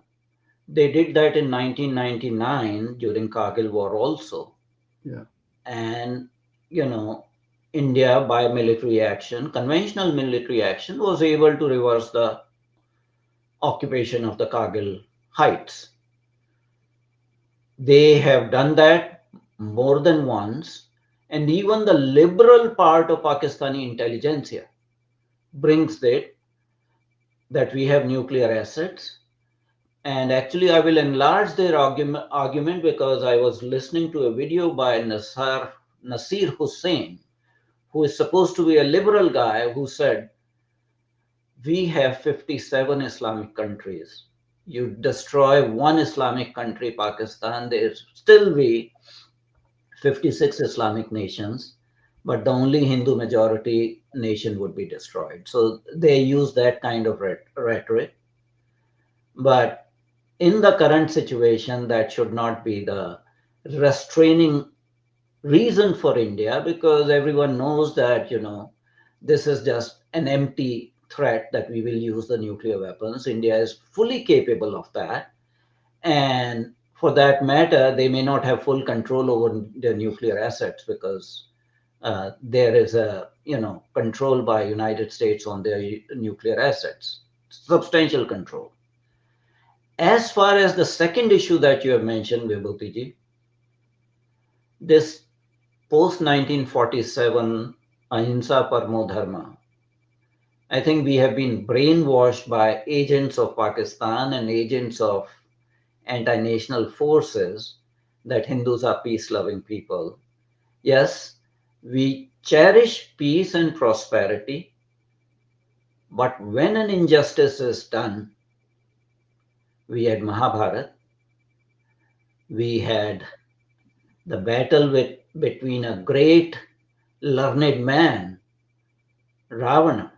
S2: They did that in 1999 during Kargil War also.
S1: Yeah.
S2: And, India, by military action, conventional military action, was able to reverse the occupation of the Kargil heights. They have done that more than once. And even the liberal part of Pakistani intelligentsia brings it that we have nuclear assets. And actually, I will enlarge their argument because I was listening to a video by Nasir Hussain, who is supposed to be a liberal guy, who said, "We have 57 Islamic countries. You destroy one Islamic country, Pakistan, there still be 56 Islamic nations, but the only Hindu majority nation would be destroyed." So they use that kind of rhetoric. But in the current situation, that should not be the restraining reason for India, because everyone knows that, this is just an empty threat that we will use the nuclear weapons. India is fully capable of that. And for that matter, they may not have full control over their nuclear assets because there is a, control by United States on their nuclear assets, substantial control. As far as the second issue that you have mentioned, Vibhuti, this post-1947 Ahimsa Parmo Dharma, I think we have been brainwashed by agents of Pakistan and agents of anti-national forces that Hindus are peace-loving people. Yes, we cherish peace and prosperity, but when an injustice is done, we had Mahabharata, we had the battle between a great learned man, Ravana,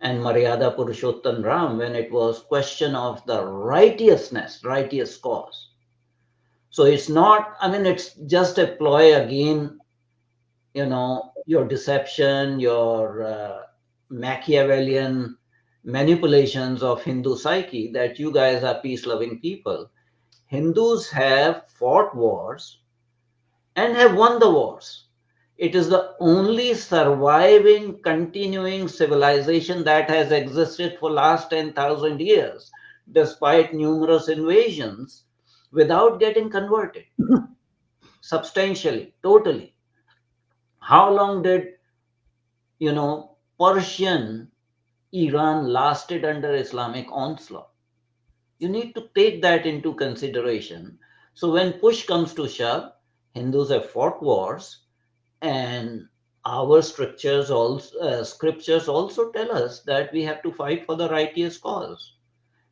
S2: and Maryada Purushottam Ram, when it was question of the righteous cause. So it's not, I mean, it's just a ploy again, your deception, your Machiavellian manipulations of Hindu psyche that you guys are peace loving people. Hindus have fought wars and have won the wars. It is the only surviving, continuing civilization that has existed for last 10,000 years, despite numerous invasions, without getting converted substantially, totally. How long did, Persian Iran lasted under Islamic onslaught? You need to take that into consideration. So when push comes to shove, Hindus have fought wars, and our scriptures also tell us that we have to fight for the righteous cause.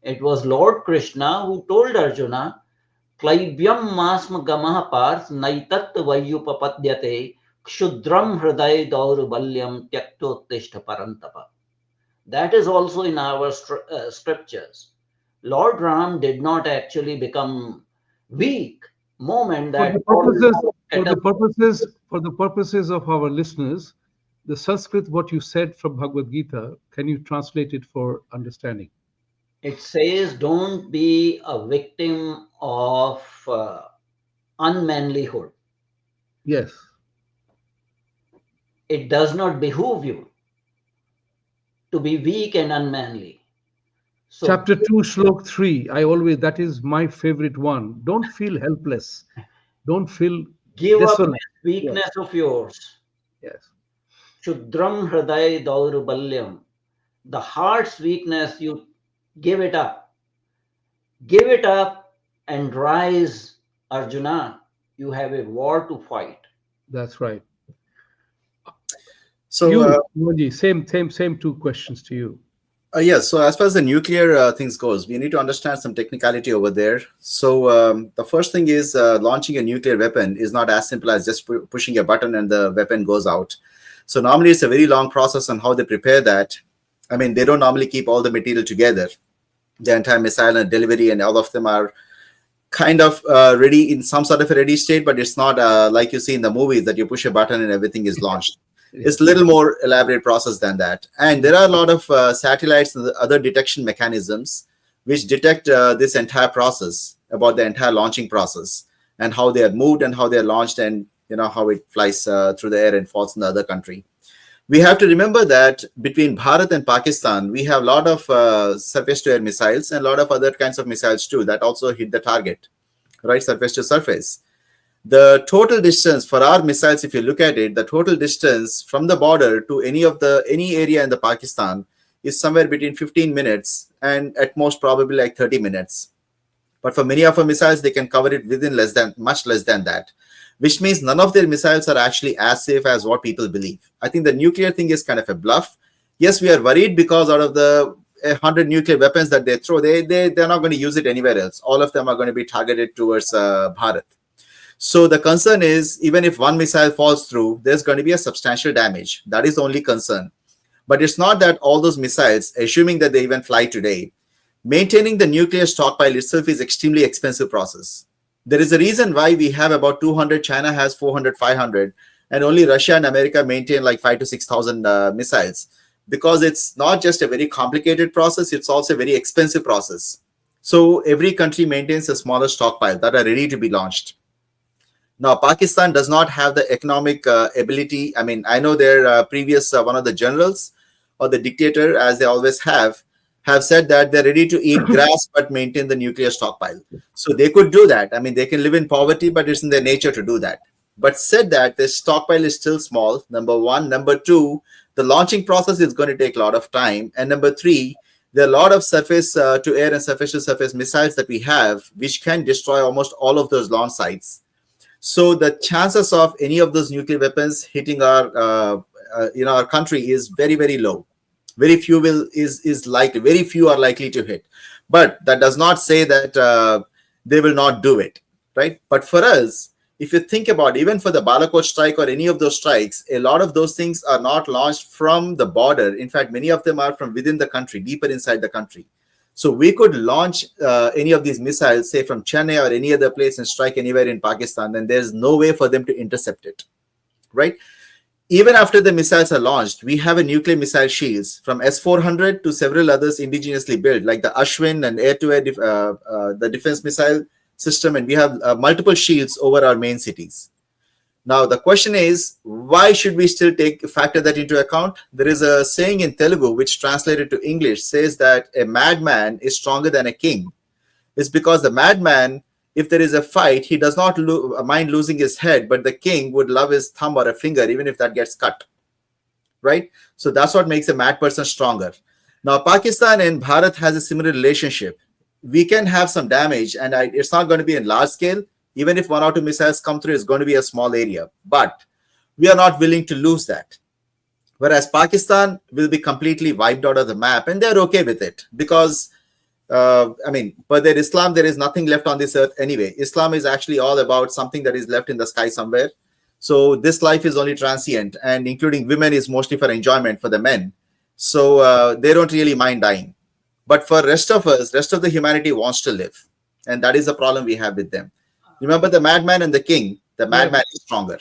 S2: It was Lord Krishna who told Arjuna, Klaibyam masma gamah parth naitat vayupapadyate kshudram hriday daurbalyam tyaktotishta parantapa. That is also in our scriptures. Lord Ram did not actually become weak moment
S1: For
S2: that
S1: the purposes for the purposes of our listeners, the Sanskrit what you said from Bhagavad Gita, can you translate it for understanding?
S2: it says don't be a victim of unmanlyhood.
S1: Yes.
S2: It does not behoove you to be weak and unmanly. So
S1: Chapter 2, Shlok 3. I always, that is my favorite one. Don't feel helpless. Don't feel
S2: give up
S1: desolate.
S2: this weakness of yours.
S1: Yes.
S2: Shudram hriday daurbalyam. The heart's weakness, you give it up. Give it up and rise, Arjuna. You have a war to fight.
S1: That's right.
S3: So,
S1: You, Mohanji, same two questions to you.
S3: yes, so as far as the nuclear things goes, we need to understand some technicality over there. So the first thing is launching a nuclear weapon is not as simple as just pushing a button and the weapon goes out. So normally it's a very long process on how they prepare that. I mean, they don't normally keep all the material together. The entire missile and delivery and all of them are kind of ready in some sort of a ready state, but it's not like you see in the movies that you push a button and everything is launched. It's a little more elaborate process than that. And there are a lot of satellites and other detection mechanisms which detect this entire process, about the entire launching process and how they are moved and how they are launched, and how it flies through the air and falls in the other country. We have to remember that between Bharat and Pakistan, we have a lot of surface-to-air missiles and a lot of other kinds of missiles too that also hit the target, right, surface to surface. The total distance for our missiles, if you look at it, the total distance from the border to any area in the Pakistan is somewhere between 15 minutes and at most probably like 30 minutes. But for many of our missiles, they can cover it within much less than that, which means none of their missiles are actually as safe as what people believe. I think the nuclear thing is kind of a bluff. Yes, we are worried because out of the 100 nuclear weapons that they throw, they're not going to use it anywhere else. All of them are going to be targeted towards Bharat. So the concern is, even if one missile falls through, there's going to be a substantial damage. That is the only concern. But it's not that all those missiles, assuming that they even fly today, maintaining the nuclear stockpile itself is extremely expensive process. There is a reason why we have about 200, China has 400, 500, and only Russia and America maintain like 5,000 to 6,000 missiles, because it's not just a very complicated process, it's also a very expensive process. So every country maintains a smaller stockpile that are ready to be launched. Now, Pakistan does not have the economic ability. I mean, I know their previous, one of the generals or the dictator, as they always have said that they're ready to eat grass but maintain the nuclear stockpile. So they could do that. I mean, they can live in poverty, but it's in their nature to do that. But said that, the stockpile is still small, number one. Number two, the launching process is going to take a lot of time. And number three, there are a lot of surface to air and surface to surface missiles that we have, which can destroy almost all of those launch sites. So the chances of any of those nuclear weapons hitting our country is very, very low. Very few very few are likely to hit. But that does not say that they will not do it, right? But for us, if you think about, even for the Balakot strike or any of those strikes, a lot of those things are not launched from the border. In fact, many of them are from within the country, deeper inside the country. So we could launch any of these missiles, say from Chennai or any other place, and strike anywhere in Pakistan, and there's no way for them to intercept it, right? Even after the missiles are launched, we have a nuclear missile shields from S-400 to several others indigenously built, like the Ashwin and air-to-air the defense missile system, and we have multiple shields over our main cities. Now, the question is, why should we still factor that into account? There is a saying in Telugu, which translated to English says that a madman is stronger than a king. It's because the madman, if there is a fight, he does not mind losing his head, but the king would love his thumb or a finger, even if that gets cut, right? So that's what makes a mad person stronger. Now, Pakistan and Bharat has a similar relationship. We can have some damage, and it's not going to be in large scale. Even if 1 or 2 missiles come through, it's going to be a small area. But we are not willing to lose that. Whereas Pakistan will be completely wiped out of the map, and they're okay with it because, but their Islam, there is nothing left on this earth anyway. Islam is actually all about something that is left in the sky somewhere. So this life is only transient, and including women is mostly for enjoyment for the men. So they don't really mind dying. But for rest of us, rest of the humanity wants to live. And that is the problem we have with them. Remember the madman and the king, the madman is stronger.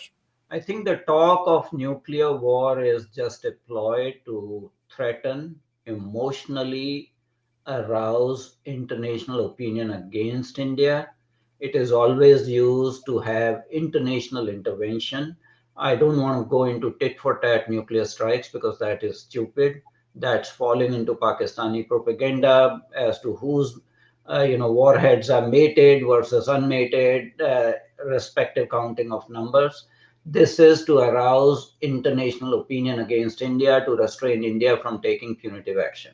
S2: I think the talk of nuclear war is just a ploy to threaten, emotionally arouse international opinion against India. It is always used to have international intervention. I don't want to go into tit for tat nuclear strikes because that is stupid. That's falling into Pakistani propaganda as to whose warheads are mated versus unmated, respective counting of numbers. This is to arouse international opinion against India, to restrain India from taking punitive action.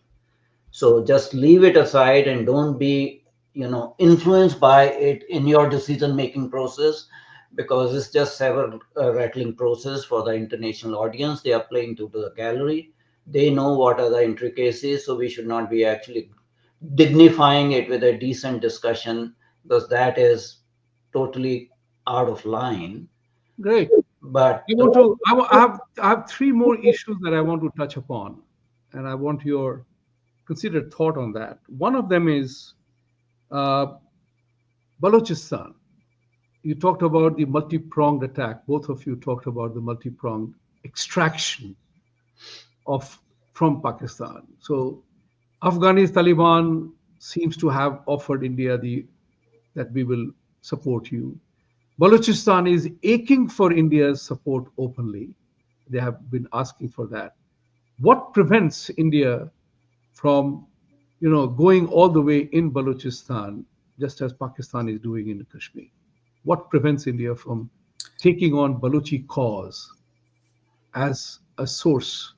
S2: So just leave it aside and don't be, influenced by it in your decision-making process, because it's just a rattling process for the international audience. They are playing to the gallery. They know what are the intricacies, so we should not be actually dignifying it with a decent discussion, because that is totally out of line.
S1: Great.
S2: But
S1: I have 3 more issues that I want to touch upon, and I want your considered thought on that. One of them is Balochistan. You talked about the multi-pronged attack. Both of you talked about the multi-pronged extraction from Pakistan. So Afghanistan Taliban seems to have offered India that we will support you. Balochistan is aching for India's support openly. They have been asking for that. What prevents India from, going all the way in Balochistan, just as Pakistan is doing in Kashmir? What prevents India from taking on Baluchi cause as a source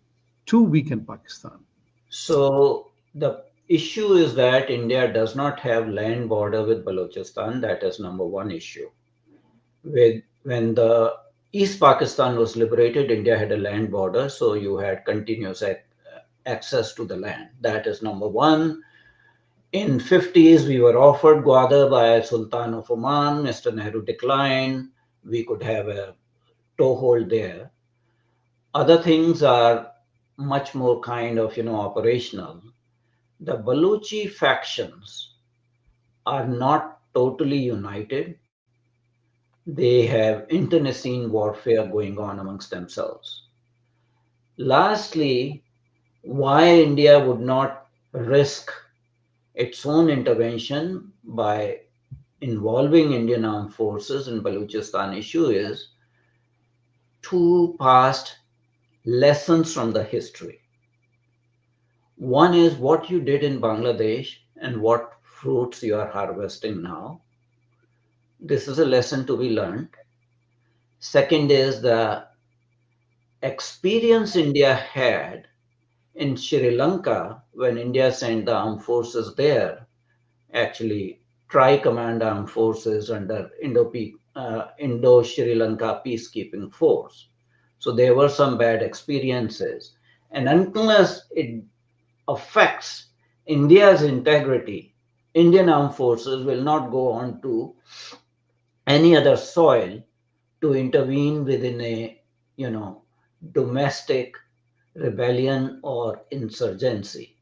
S1: to weaken Pakistan?
S2: So the issue is that India does not have land border with Balochistan. That is number one issue. When the East Pakistan was liberated, India had a land border, so you had continuous access to the land. That is number one. In 50s, we were offered Gwadar by Sultan of Oman. Mr. Nehru declined. We could have a toehold there. Other things are much more kind of, operational. The Baluchi factions are not totally united. They have internecine warfare going on amongst themselves. Lastly, why India would not risk its own intervention by involving Indian armed forces in Baluchistan issue is 2 past lessons from the history. One is what you did in Bangladesh and what fruits you are harvesting now. This is a lesson to be learned. Second is the experience India had in Sri Lanka when India sent the armed forces there, actually Tri-Command Armed Forces under Indo-Sri Lanka Peacekeeping Force. So there were some bad experiences. And unless it affects India's integrity, Indian armed forces will not go on to any other soil to intervene within a, you know, domestic rebellion or insurgency.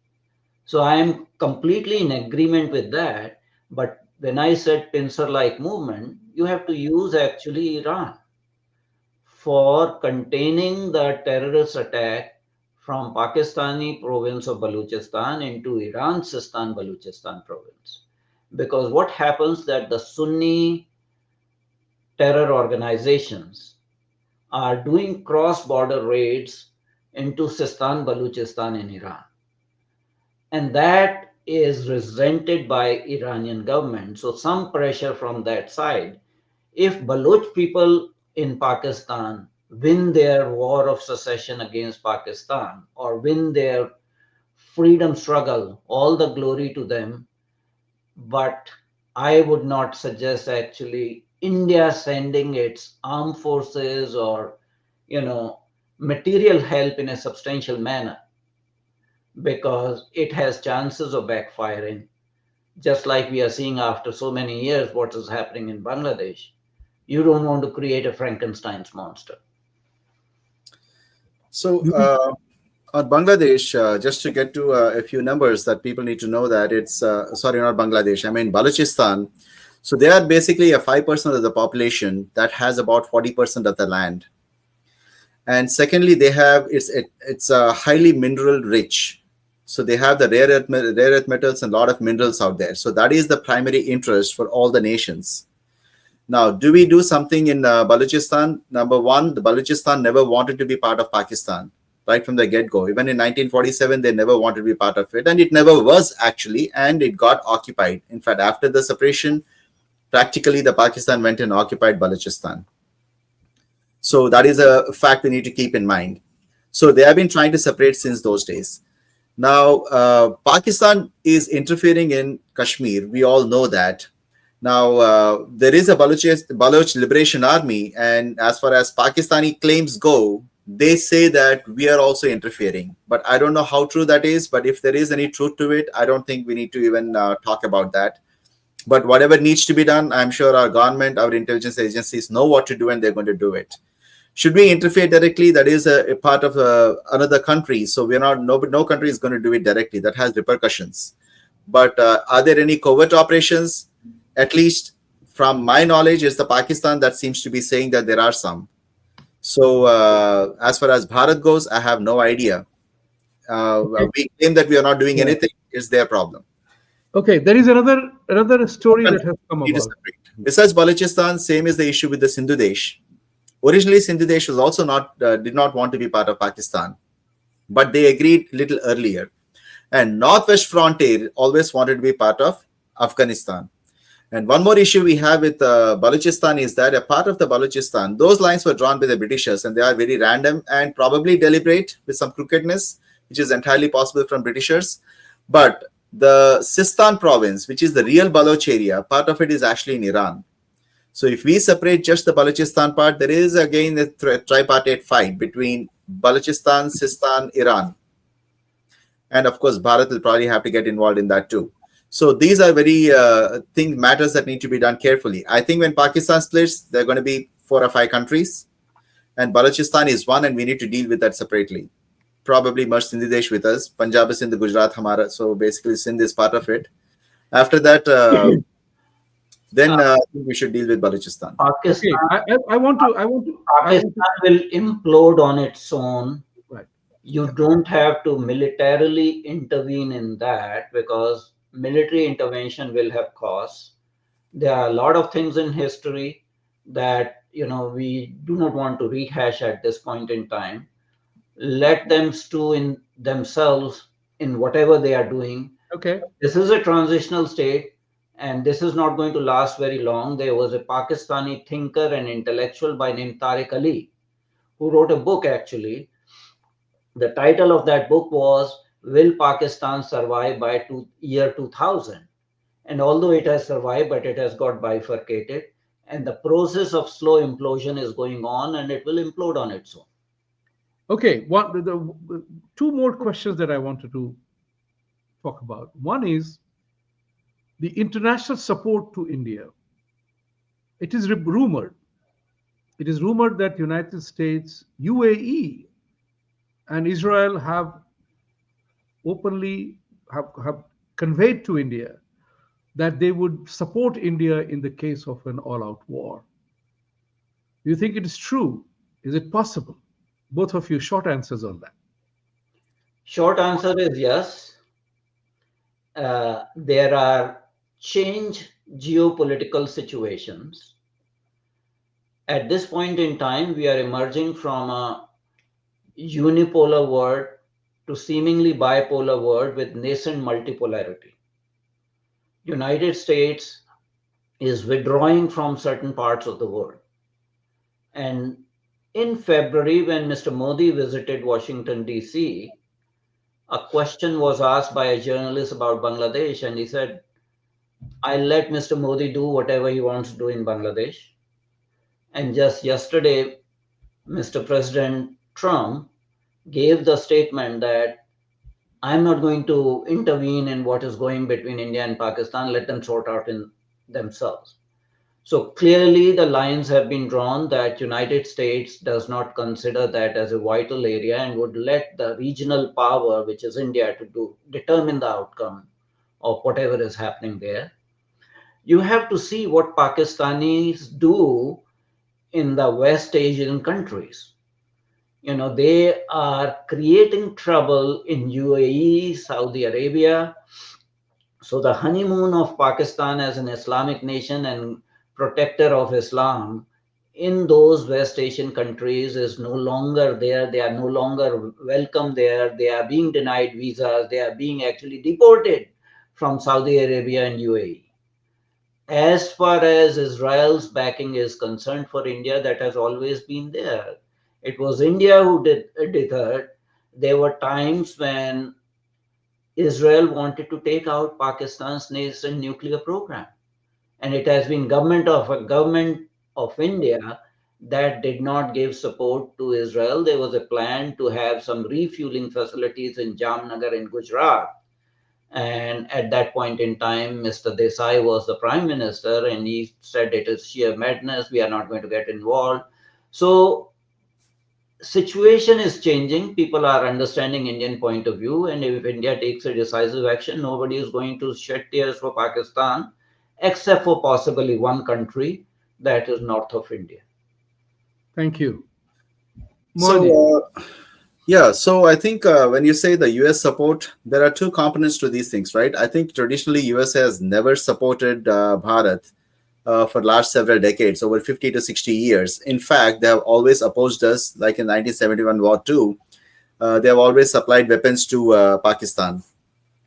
S2: So I am completely in agreement with that. But when I said pincer-like movement, you have to use actually Iran for containing the terrorist attack from Pakistani province of Baluchistan into Iran Sistan Baluchistan province. Because what happens that the Sunni terror organizations are doing cross-border raids into Sistan Baluchistan in Iran. And that is resented by Iranian government. So some pressure from that side. If Baloch people in Pakistan win their war of secession against Pakistan or win their freedom struggle, all the glory to them. But I would not suggest actually India sending its armed forces or, you know, material help in a substantial manner, because it has chances of backfiring, just like we are seeing after so many years what is happening in Bangladesh. You don't want to create a Frankenstein's monster.
S3: So on Bangladesh, just to get to a few numbers that people need to know, that it's sorry, not Bangladesh, I mean Baluchistan. So they are basically a 5% of the population that has about 40% of the land. And secondly, they have it's highly mineral rich. So they have the rare earth metals and a lot of minerals out there. So that is the primary interest for all the nations. Now, do we do something in Baluchistan? Number one, the Baluchistan never wanted to be part of Pakistan right from the get-go. Even in 1947, they never wanted to be part of it, and it never was actually, and it got occupied. In fact, after the separation, practically the Pakistan went and occupied Baluchistan. So that is a fact we need to keep in mind. So they have been trying to separate since those days. Now, Pakistan is interfering in Kashmir. We all know that. Now, there is a Baloch Liberation Army, and as far as Pakistani claims go, they say that we are also interfering. But I don't know how true that is. But if there is any truth to it, I don't think we need to even talk about that. But whatever needs to be done, I'm sure our government, our intelligence agencies know what to do, and they're going to do it. Should we interfere directly? That is a part of another country. So we're not, no country is going to do it directly. That has repercussions. But are there any covert operations? At least from my knowledge, it's the Pakistan that seems to be saying that there are some. So as far as Bharat goes, I have no idea. We claim that we are not doing anything. It's their problem.
S1: Okay, there is another story that has come about.
S3: Besides Baluchistan, same is the issue with the Sindhu Desh. Originally, Sindhu Desh was also did not want to be part of Pakistan, but they agreed little earlier. And Northwest Frontier always wanted to be part of Afghanistan. And one more issue we have with Baluchistan is that a part of the Baluchistan, those lines were drawn by the Britishers, and they are very random and probably deliberate with some crookedness, which is entirely possible from Britishers. But the Sistan province, which is the real Baloch area, part of it is actually in Iran. So if we separate just the Baluchistan part, there is again a tripartite fight between Baluchistan, Sistan, Iran. And of course, Bharat will probably have to get involved in that too. So these are very matters that need to be done carefully. I think when Pakistan splits, there are going to be 4 or 5 countries. And Balochistan is one, and we need to deal with that separately. Probably merge Sindhi Desh with us. Punjab is in the Gujarat, Hamara. So basically, Sindh is part of it. After that, then we should deal with Balochistan.
S2: Pakistan,
S1: okay. I want to.
S2: Pakistan will implode on its own.
S1: Right.
S2: You don't have to militarily intervene in that, because military intervention will have costs. There are a lot of things in history that we do not want to rehash at this point in time. Let them stew in themselves in whatever they are doing.
S1: Okay.
S2: This is a transitional state, and this is not going to last very long. There was a Pakistani thinker and intellectual by name Tariq Ali, who wrote a book actually. The title of that book was Will Pakistan Survive by year 2000? And although it has survived, but it has got bifurcated, and the process of slow implosion is going on, and it will implode on its own.
S1: Okay, the 2 more questions that I wanted to talk about. One is the international support to India. It is rumored it is rumored that United States, UAE, and Israel openly have conveyed to India that they would support India in the case of an all-out war. Do you think it is true? Is it possible? Both of you, short answers on that.
S2: Short answer is yes. There are changed geopolitical situations. At this point in time, we are emerging from a unipolar world to seemingly bipolar world with nascent multipolarity. United States is withdrawing from certain parts of the world. And in February, when Mr. Modi visited Washington, D.C., a question was asked by a journalist about Bangladesh, and he said, I'll let Mr. Modi do whatever he wants to do in Bangladesh. And just yesterday, Mr. President Trump gave the statement that I'm not going to intervene in what is going between India and Pakistan, let them sort out in themselves. So clearly the lines have been drawn that United States does not consider that as a vital area and would let the regional power, which is India, to determine the outcome of whatever is happening there. You have to see what Pakistanis do in the West Asian countries. They are creating trouble in UAE, Saudi Arabia. So the honeymoon of Pakistan as an Islamic nation and protector of Islam in those West Asian countries is no longer there. They are no longer welcome there. They are being denied visas. They are being actually deported from Saudi Arabia and UAE. As far as Israel's backing is concerned for India, that has always been there. It was India who did that. There were times when Israel wanted to take out Pakistan's nascent nuclear program. And it has been government of India that did not give support to Israel. There was a plan to have some refueling facilities in Jamnagar in Gujarat. And at that point in time, Mr. Desai was the prime minister, and he said it is sheer madness. We are not going to get involved. So situation is changing. People are understanding Indian point of view. And if India takes a decisive action, nobody is going to shed tears for Pakistan, except for possibly one country that is north of India.
S1: Thank you. Mohan,
S3: So I think when you say the US support, there are two components to these things, right? I think traditionally US has never supported Bharat for last several decades, over 50 to 60 years. In fact, they have always opposed us, like in 1971 war too. They have always supplied weapons to Pakistan.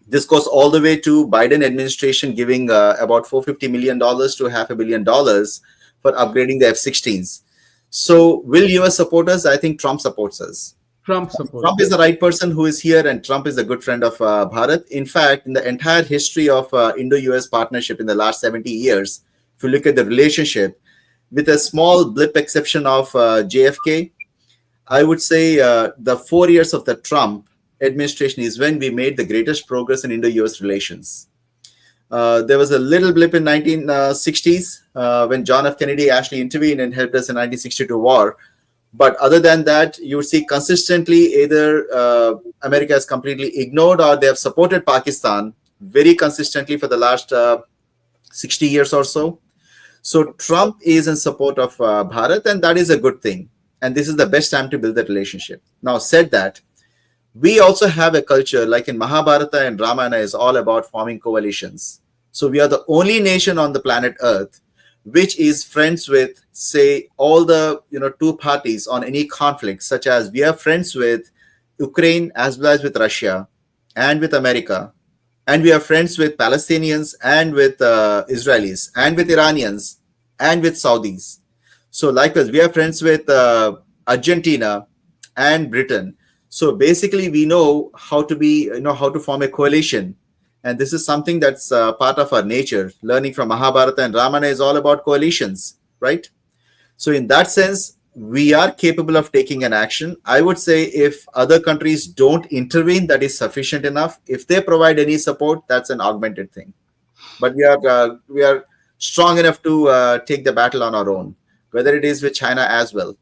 S3: This goes all the way to Biden administration giving about $450 million to $500 million for upgrading the F-16s. So will US support us? I think Trump supports us.
S1: Trump support.
S3: Trump is the right person who is here, and Trump is a good friend of Bharat. In fact, in the entire history of Indo-US partnership in the last 70 years, if you look at the relationship, with a small blip exception of JFK, I would say the 4 years of the Trump administration is when we made the greatest progress in Indo-US relations. There was a little blip in 1960s when John F. Kennedy actually intervened and helped us in 1962 war. But other than that, you see consistently either America has completely ignored or they have supported Pakistan very consistently for the last 60 years or so. So Trump is in support of Bharat, and that is a good thing. And this is the best time to build that relationship. Now, said that, we also have a culture like in Mahabharata and Ramayana is all about forming coalitions. So we are the only nation on the planet Earth which is friends with, say, all the two parties on any conflict, such as we are friends with Ukraine as well as with Russia and with America, and we are friends with Palestinians and with Israelis and with Iranians and with Saudis. So likewise, we are friends with Argentina and Britain. So basically, we know how to form a coalition. And this is something that's part of our nature. Learning from Mahabharata and Ramayana is all about coalitions, right? So in that sense, we are capable of taking an action. I would say if other countries don't intervene, that is sufficient enough. If they provide any support, that's an augmented thing. But we are strong enough to take the battle on our own. whether it is with China as well.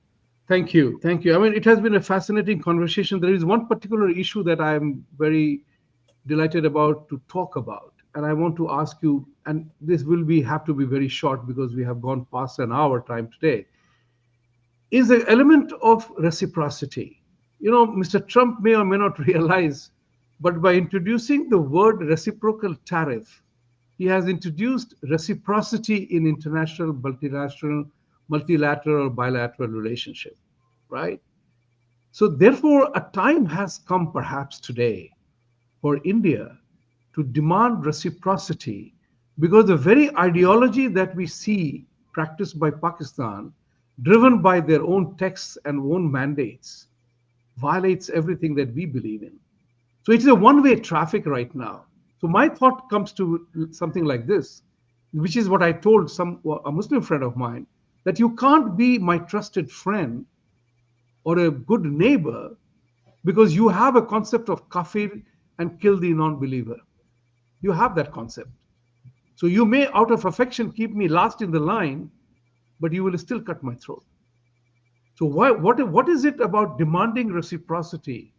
S1: Thank you. Thank you. I mean, it has been a fascinating conversation. There is one particular issue that I'm very delighted about to talk about. And I want to ask you, and this will be have to be very short because we have gone past an hour time today, is the element of reciprocity. You know, Mr. Trump may or may not realize, but by introducing the word reciprocal tariff, he has introduced reciprocity in international, multilateral, or bilateral relationship, right? So therefore, a time has come perhaps today for India to demand reciprocity because the very ideology that we see practiced by Pakistan, driven by their own texts and own mandates, violates everything that we believe in. So it's a one-way traffic right now. So my thought comes to something like this, which is what I told a Muslim friend of mine, that you can't be my trusted friend or a good neighbor because you have a concept of kafir and kill the non-believer. You have that concept. So you may, out of affection, keep me last in the line, but you will still cut my throat. So what is it about demanding reciprocity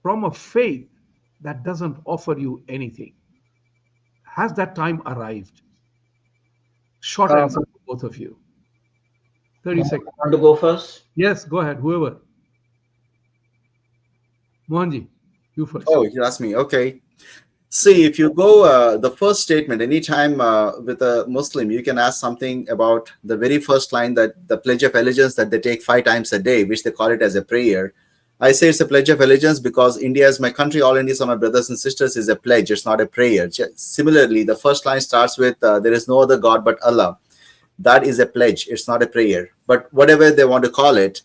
S1: from a faith that doesn't offer you anything? Has that time arrived? Short
S3: Um,
S1: answer for both of you. 30
S2: Mohan,
S1: seconds.
S2: want to go first?
S1: Yes, go ahead, whoever. Mohanji, you first.
S3: oh, you asked me. Okay. See, if you go the first statement, anytime with a Muslim, you can ask something about the very first line, that the Pledge of Allegiance that they take 5 times a day, which they call it as a prayer. I say it's a Pledge of Allegiance because India is my country, all Indians are my brothers and sisters is a pledge. It's not a prayer. Similarly, the first line starts with, there is no other God but Allah. That is a pledge. It's not a prayer. But whatever they want to call it,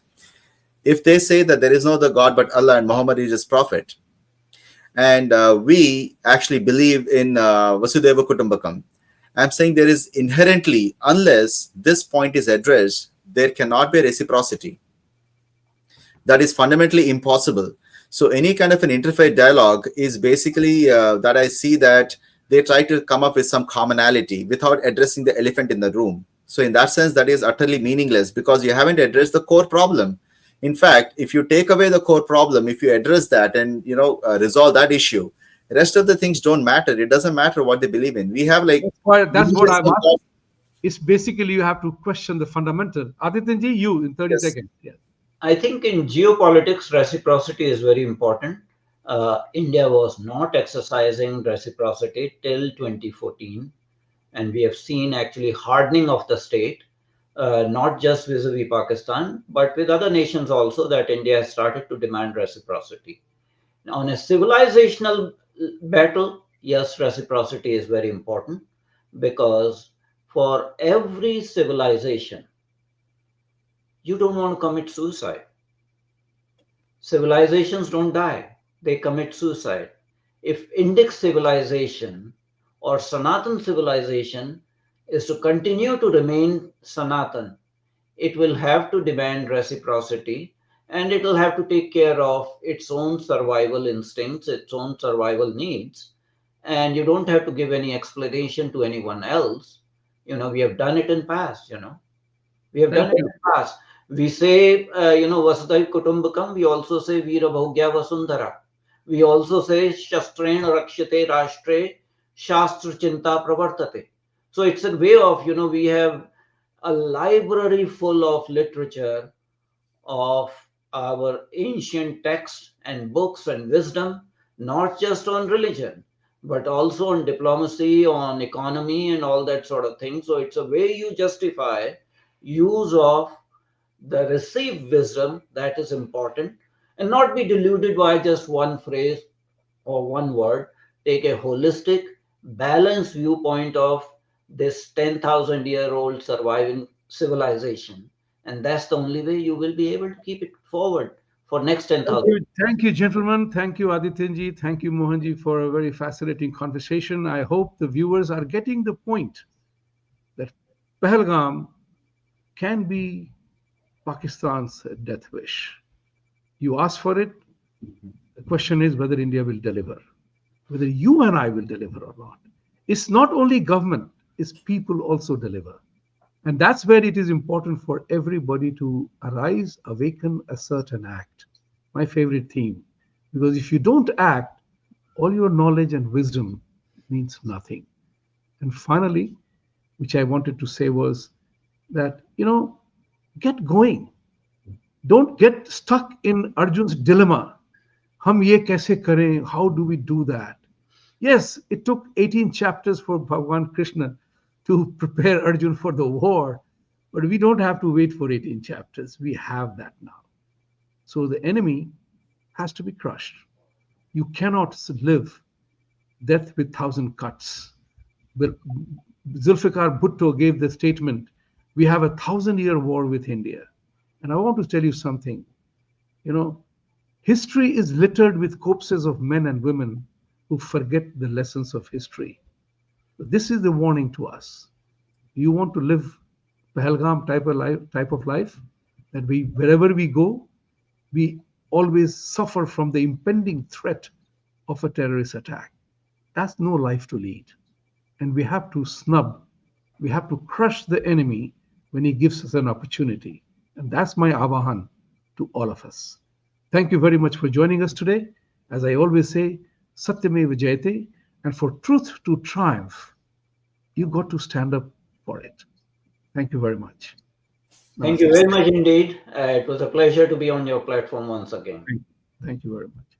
S3: if they say that there is no other God but Allah and Muhammad is his prophet, and we actually believe in Vasudeva Kutumbakam, I'm saying there is inherently, unless this point is addressed, there cannot be reciprocity. That is fundamentally impossible. So any kind of an interfaith dialogue is basically that I see that they try to come up with some commonality without addressing the elephant in the room. So in that sense, that is utterly meaningless because you haven't addressed the core problem. In fact, if you take away the core problem, if you address that and resolve that issue, the rest of the things don't matter. It doesn't matter what they believe in. We have like
S1: That's what
S3: religious
S1: I'm asking. It's basically you have to question the fundamental. Adityanjee, you in 30
S3: yes.
S1: seconds. Yeah.
S2: I think in geopolitics, reciprocity is very important. India was not exercising reciprocity till 2014, and we have seen actually hardening of the state, not just vis-a-vis Pakistan, but with other nations also, that India has started to demand reciprocity. On a civilizational battle, yes, reciprocity is very important because for every civilization, you don't want to commit suicide. Civilizations don't die, they commit suicide. If Indic civilization or Sanatan civilization is to continue to remain Sanatan, it will have to demand reciprocity, and it will have to take care of its own survival instincts, its own survival needs. And you don't have to give any explanation to anyone else. We have done it in past, we have
S1: Thank
S2: done it in
S1: you.
S2: the past. We say, Vasudhaiva Kutumbakam. We also say Veera Bhogya Vasundhara. We also say Shastrena Rakshate Rashtre Shastra Chinta Pravartate. So it's a way of, we have a library full of literature of our ancient texts and books and wisdom, not just on religion, but also on diplomacy, on economy, and all that sort of thing. So it's a way you justify use of the received wisdom that is important, and not be deluded by just one phrase or one word. Take a holistic, balanced viewpoint of this 10,000-year-old surviving civilization. And that's the only way you will be able to keep it forward for next 10,000.
S1: Thank you, gentlemen. Thank you, Adityanjee. Thank you, Mohanji, for a very fascinating conversation. I hope the viewers are getting the point that Pahalgam can be Pakistan's death wish. You ask for it. The question is whether India will deliver, whether you and I will deliver or not. It's not only government, it's people also deliver. And that's where it is important for everybody to arise, awaken, assert, and act. My favorite theme. Because if you don't act, all your knowledge and wisdom means nothing. And finally, which I wanted to say was that, get going. Don't get stuck in Arjun's dilemma. Hum ye kaise kare? How do we do that? Yes, it took 18 chapters for Bhagwan Krishna to prepare Arjun for the war, but we don't have to wait for 18 chapters. We have that now. So the enemy has to be crushed. You cannot live death with thousand cuts. But Zulfikar Bhutto gave the statement, we have a 1,000-year war with India. And I want to tell you something. History is littered with corpses of men and women who forget the lessons of history. This is the warning to us. You want to live Pahalgam type of life, that wherever we go, we always suffer from the impending threat of a terrorist attack. That's no life to lead. And we have to we have to crush the enemy when he gives us an opportunity. And that's my avahan to all of us. Thank you very much for joining us today. As I always say, Satyame Vijayate, and for truth to triumph, you got to stand up for it. Thank you very much.
S2: Thank you very much indeed. It was a pleasure to be on your platform once again.
S1: Thank you very much.